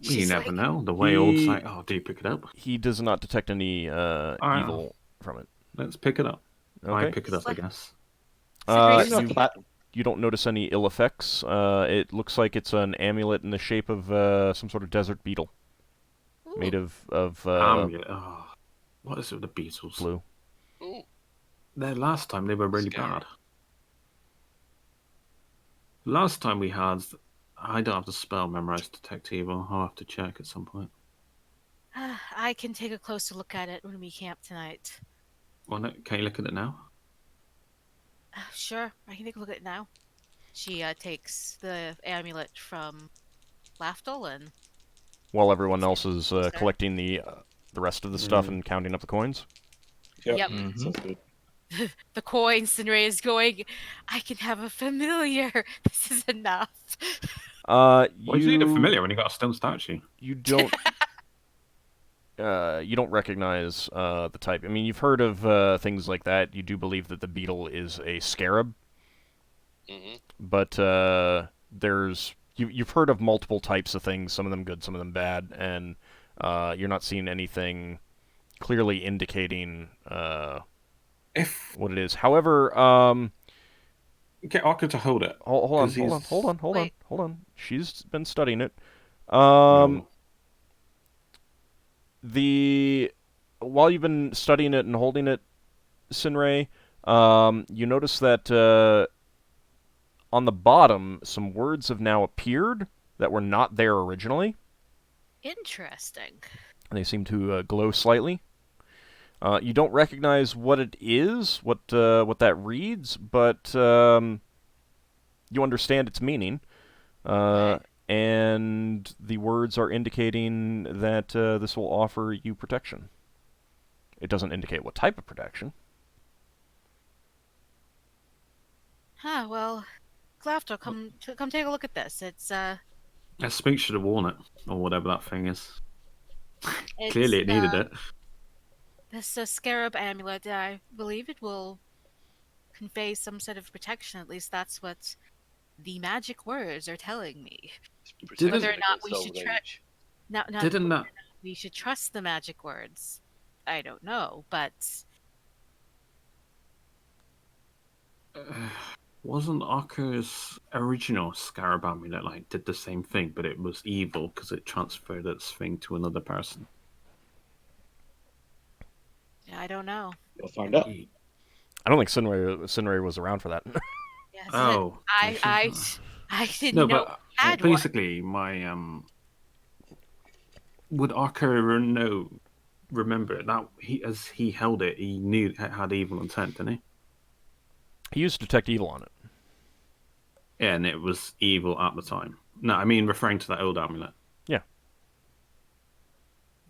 You She's never like, know. The way old He- say, oh, do you pick it up? He does not detect any evil from it. Let's pick it up. I Okay. pick it up, I guess. Sinrae's you- just- platinum. You don't notice any ill effects. It looks like it's an amulet in the shape of some sort of desert beetle, Ooh. made of What is it with the Beatles? blue. Ooh, Last time they were really Scary. bad. Last time we had, I don't have the spell memorized detect evil. I'll have to check at some point. I can take a closer look at it when we camp tonight. Well, no, can you look at it now? Sure, I can take a look at it now. She takes the amulet from Lafdul and While everyone else is collecting the rest of the stuff Mhm. and counting up the coins. Yep. Mhm. Sounds good. the coins. Sinrae is going, I can have a familiar. This is enough. Why do you need a familiar when you got a stone statue? You don't. You don't recognize the type. I mean, you've heard of things like that. You do believe that the beetle is a scarab, hmm but you've heard of multiple types of things. Some of them good, some of them bad, and you're not seeing anything clearly indicating If what it is. However, get Ockar to hold it. hold on, 'Cause hold Wait. on. She's been studying it. No. While you've been studying it and holding it, Sinrae, you notice that on the bottom, some words have now appeared that were not there originally. Interesting. They seem to glow slightly. You don't recognize what it is, what that reads, but you understand its meaning. And the words are indicating that this will offer you protection. It doesn't indicate what type of protection. Huh, well, Lafdul, come take a look at this. It's Spink should have worn it, or whatever that thing is. it's, Clearly it needed it. This scarab amulet, I believe it will convey some sort of protection. At least that's what the magic words are telling me. Whether or not we should not Didn't that... we should trust the magic words, I don't know, but Wasn't Okkar's original scarab amulet did the same thing, but it was evil because it transferred its thing to another person? I don't know. You'll find out. I don't think Sinrae was around for that. Yes, Oh, I didn't no, know but had one. basically, my would Ockar remember that he held it, he knew it had evil intent, didn't he? He used Detect Evil on it. Yeah, and it was evil at the time. No, I mean referring to that old amulet. Yeah.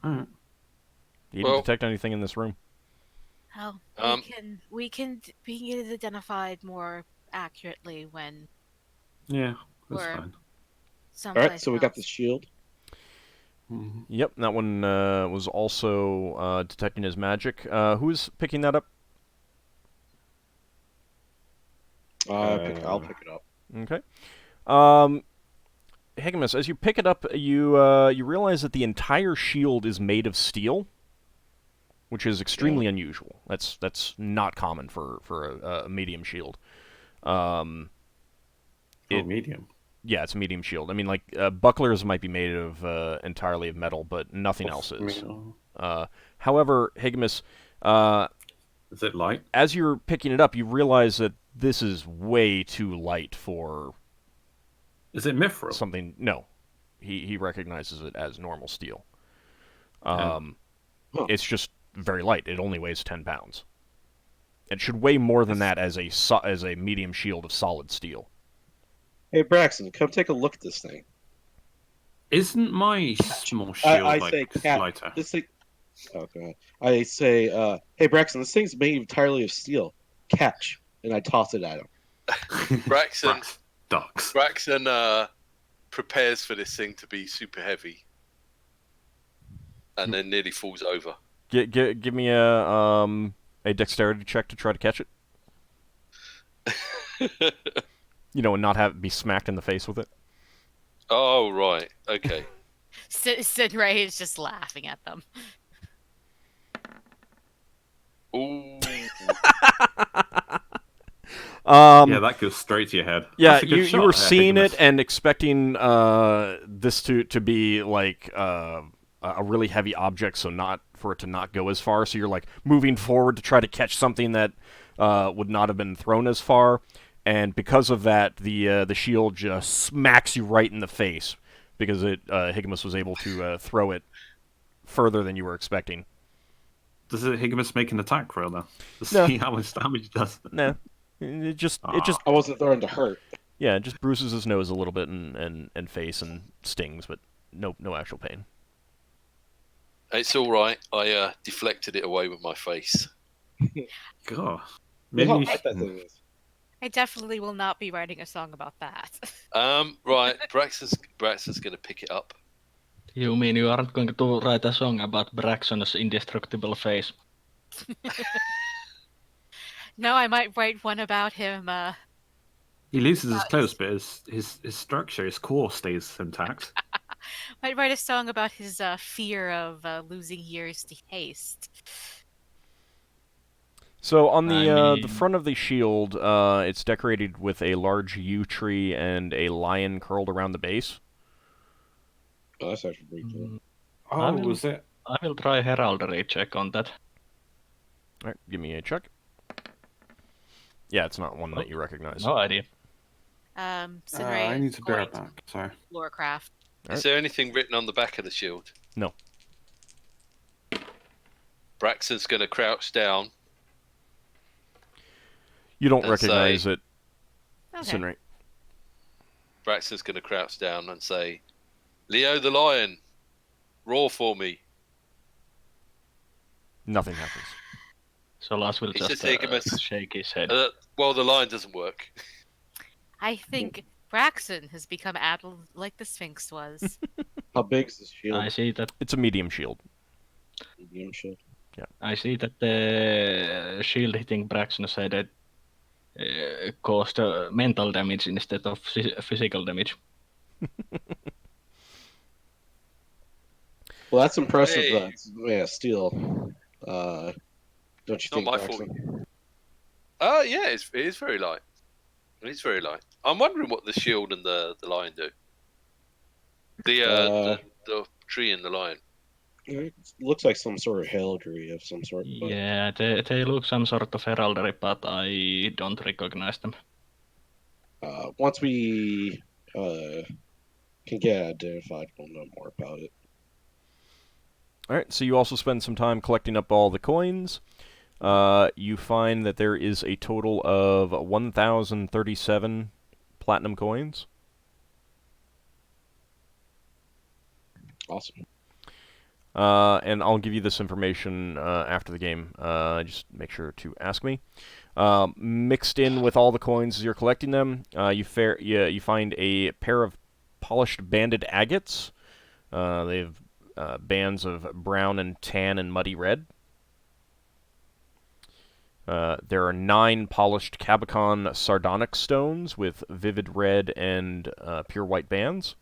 Alright. You didn't detect anything in this room. Oh, we can be identified more accurately when Yeah, that's we're fine. someplace All right, so we got the else. shield. Mm-hmm. Yep, that one was also detecting his magic. Who's picking that up? I'll pick it up. Okay. Higgimus, as you pick it up, you realize that the entire shield is made of steel, which is extremely unusual. That's not common for a medium shield. Medium. Yeah, it's a medium shield. I mean, like bucklers might be made of entirely of metal, but nothing else is. However, Higgimus, is it light? As you're picking it up, you realize that this is way too light for. Is it mithril? Something? No, he recognizes it as normal steel. It's just very light. It only weighs 10 pounds. It should weigh more than that as a medium shield of solid steel. Hey, Braxon, come take a look at this thing. Isn't my small shield lighter? This thing. Oh god. I say, hey Braxon, this thing's made entirely of steel. Catch, and I toss it at him. Braxon ducks. Braxon prepares for this thing to be super heavy, and then nearly falls over. Give me a dexterity check to try to catch it. And not be smacked in the face with it. Oh, right. Okay. Sinrae is just laughing at them. Ooh. Yeah, that goes straight to your head. Yeah, you were seeing it and expecting this to be like a really heavy object, so not for it to not go as far. So you're like moving forward to try to catch something that would not have been thrown as far. And because of that, the shield just smacks you right in the face because Higgimus was able to throw it further than you were expecting. Does Higgimus make an attack roll though? No. See how much damage it does. Nah, it just. I wasn't throwing to hurt. Yeah, it just bruises his nose a little bit and face and stings, but no actual pain. It's all right. I deflected it away with my face. God, Maybe how light that thing is. I definitely will not be writing a song about that. Right. Braxon's going to pick it up. You mean you aren't going to write a song about Braxon's indestructible face? No, I might write one about him. He loses his clothes, but his structure, his core stays intact. Might write a song about his fear of losing years to haste. So on the front of the shield, it's decorated with a large yew tree and a lion curled around the base. Oh, that's actually pretty cool. Was it? I will try heraldry check on that. All right, give me a check. Yeah, it's not one that you recognize. No idea. Sinrae, I need to bear it back. Sorry. Lorecraft. Is there anything written on the back of the shield? No. Braxon's going to crouch down. You don't recognize it, Okay. Sinrae. Braxon's going to crouch down and say, "Leo the lion, roar for me." Nothing happens. Solas will just shake his head. Well, the lion doesn't work. I think Braxon has become addled like the Sphinx was. How big is this shield? I see that. It's a medium shield. Medium shield. Yeah. I see that the shield hitting Braxon's head caused mental damage instead of physical damage. Well, that's impressive. Hey. Yeah, steel. Don't you think, Not my Braxon? fault. Yeah, it is very light. It is very light. I'm wondering what the shield and the lion do. The tree and the lion. It looks like some sort of heraldry of some sort. But... Yeah, they look some sort of heraldry, but I don't recognize them. Once we can get identified, we'll know more about it. All right, so you also spend some time collecting up all the coins. You find that there is a total of 1,037 platinum coins. Awesome. And I'll give you this information after the game. Just make sure to ask me. Mixed in with all the coins as you're collecting them, you find a pair of polished banded agates. They have bands of brown and tan and muddy red. There are 9 polished Cabicon sardonyx stones with vivid red and pure white bands.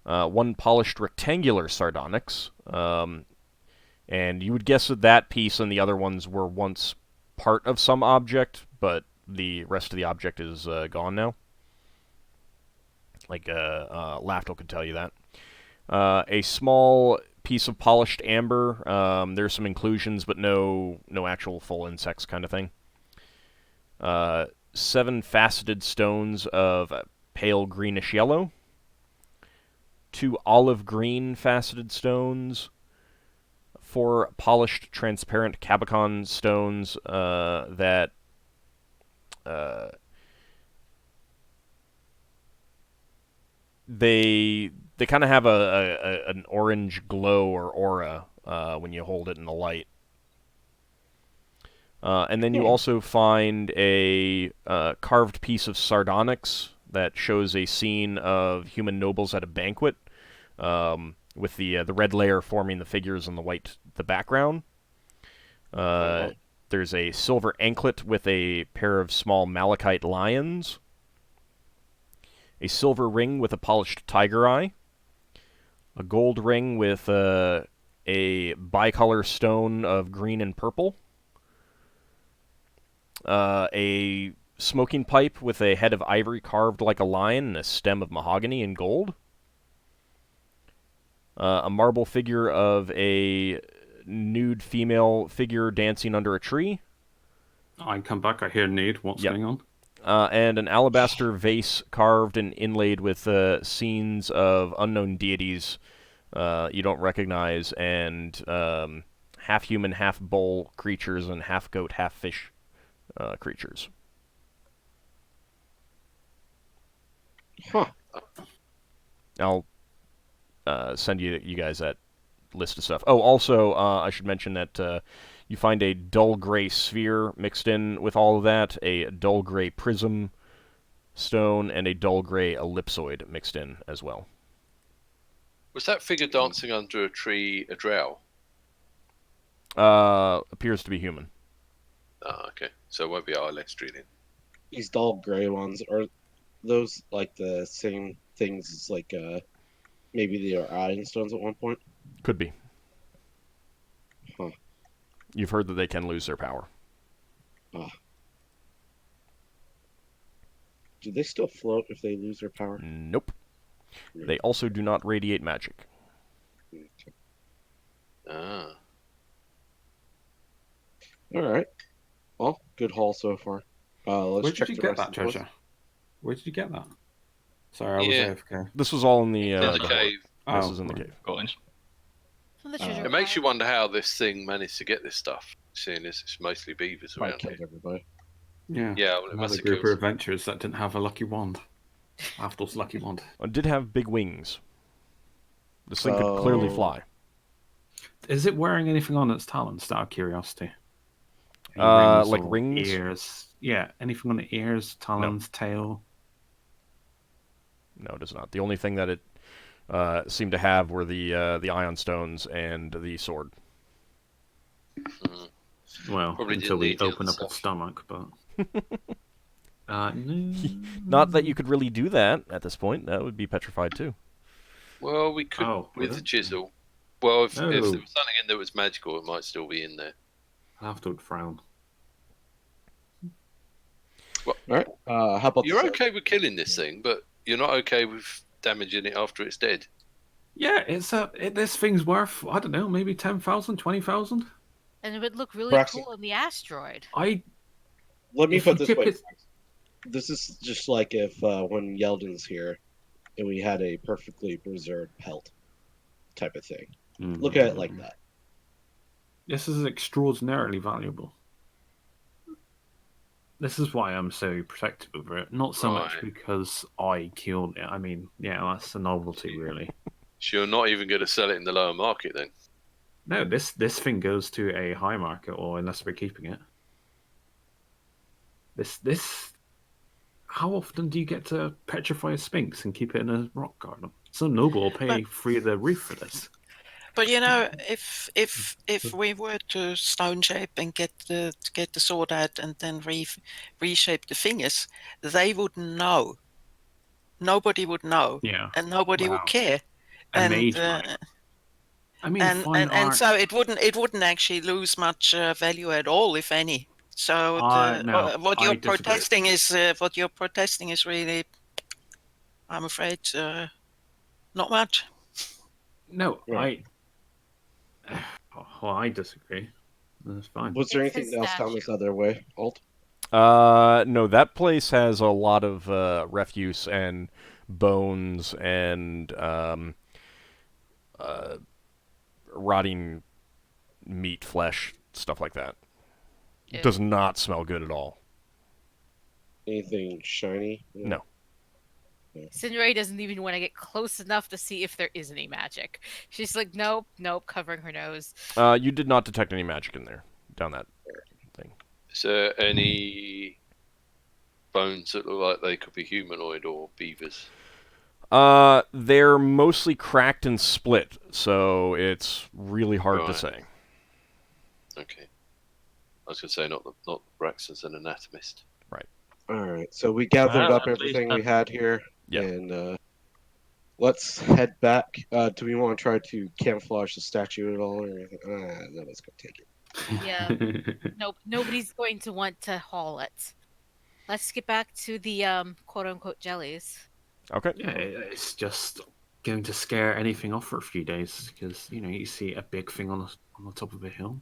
1 polished rectangular sardonyx. And you would guess that piece and the other ones were once part of some object, but the rest of the object is gone now. Like, Lafdul could tell you that. A small piece of polished amber. There's some inclusions, but no actual full insects kind of thing. 7 faceted stones of pale greenish yellow. 2 olive green faceted stones. 4 polished transparent Cabicon stones that they kind of have an orange glow or aura when you hold it in the light. And then you also find a carved piece of sardonyx that shows a scene of human nobles at a banquet, with the red layer forming the figures and the background. There's a silver anklet with a pair of small malachite lions. A silver ring with a polished tiger eye. A gold ring with a bicolor stone of green and purple. A smoking pipe with a head of ivory carved like a lion and a stem of mahogany in gold. A marble figure of a nude female figure dancing under a tree. I come back, I hear nude. What's going on? And an alabaster vase carved and inlaid with scenes of unknown deities you don't recognize, and half-human, half-bull creatures and half-goat, half-fish creatures. Huh. I'll send you guys that list of stuff. Oh, also, I should mention that you find a dull gray sphere mixed in with all of that, a dull gray prism stone, and a dull gray ellipsoid mixed in as well. Was that figure dancing under a tree a drow? Appears to be human. Oh, okay. So it won't be Eilestri then. These dull gray ones, are those like the same things as like maybe they are iron stones at one point? Could be. Huh. You've heard that they can lose their power. Ah. Do they still float if they lose their power? Nope. They also do not radiate magic. Ah. Alright. Well, good haul so far. Let's Where check did you the get rest that of the treasure? Where did you get that? Sorry, I was AFK. This was all in the in the cave. This is in the cave. Coins. The It makes you wonder how this thing managed to get this stuff, seeing as it's mostly beavers Probably around killed here. everybody. Yeah. Yeah, well, it must Another have group killed of adventurers that didn't have a lucky wand. Lafdul's lucky wand. It did have big wings. This thing could clearly fly. Is it wearing anything on its talons, out of curiosity? Like rings? Ears. Yeah, anything on the ears, talons, tail? No, it does not. The only thing that it seemed to have were the ion stones and the sword. Well, Probably until didn't we need the open other up its stuff. stomach, but... no. Not that you could really do that at this point. That would be petrified too. Well, we could with the chisel. Well, if there was something in there that was magical, it might still be in there. Lafdul frown. Well, alright. How about You're the okay with killing this thing, but you're not okay with damaging it after it's dead. Yeah, this thing's worth, I don't know, maybe 10,000, 20,000? And it would look really Braxon. cool in the asteroid. Let me If put you this way. tip This is just like if when Yeldon's here and we had a perfectly preserved pelt type of thing. Look at it like that. This is extraordinarily valuable. This is why I'm so protective of it. Not so much Right. because I killed it. I mean, yeah, that's a novelty, really. So you're not even going to sell it in the lower market then? No, this thing goes to a high market, or unless we're keeping it. This. How often do you get to petrify a sphinx and keep it in a rock garden? Some noble will pay free the roof for this. But if we were to stone shape and get the sword out and then reshape the fingers, they would know. Nobody would know, Yeah, and nobody would care. A And mage might. I mean, fine and art. so it wouldn't actually lose much value at all, if any. So No, what I you're disagree. protesting is really, I'm afraid, not much. No, Right. I disagree. That's fine. Was there It's anything his else down this other way, Alt? No, that place has a lot of refuse and bones and rotting meat, flesh, stuff like that. Ew. Does not smell good at all. Anything shiny? No. Sinrae doesn't even want to get close enough to see if there is any magic. She's like, nope, covering her nose. You did not detect any magic in there, down that thing. Is there any bones that look like they could be humanoid or beavers? They're mostly cracked and split, so it's really hard to Right. say. Okay. I was going to say not Braxon's an anatomist. All right, so we gathered Well, up at least everything we had here, Yeah. and let's head back. Do we want to try to camouflage the statue at all, or anything? Nobody's gonna take it. Yeah. Nope, nobody's going to want to haul it. Let's get back to the quote-unquote jellies. Okay. Yeah, it's just going to scare anything off for a few days because you see a big thing on the top of a hill.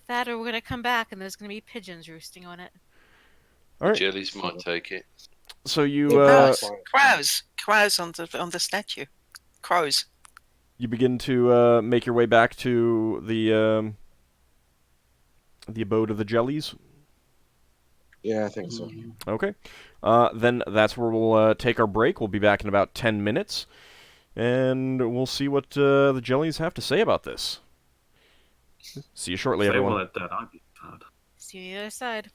That, or we're gonna come back and there's gonna be pigeons roosting on it. All right. Jellies might take it. So you Crows on the statue. Crows. you begin to make your way back to the abode of the jellies. Yeah, I think so. Okay. Then that's where we'll take our break. We'll be back in about 10 minutes, and we'll see what the jellies have to say about this. See you shortly, If they everyone. want it dead, I'd be sad. See you on the other side.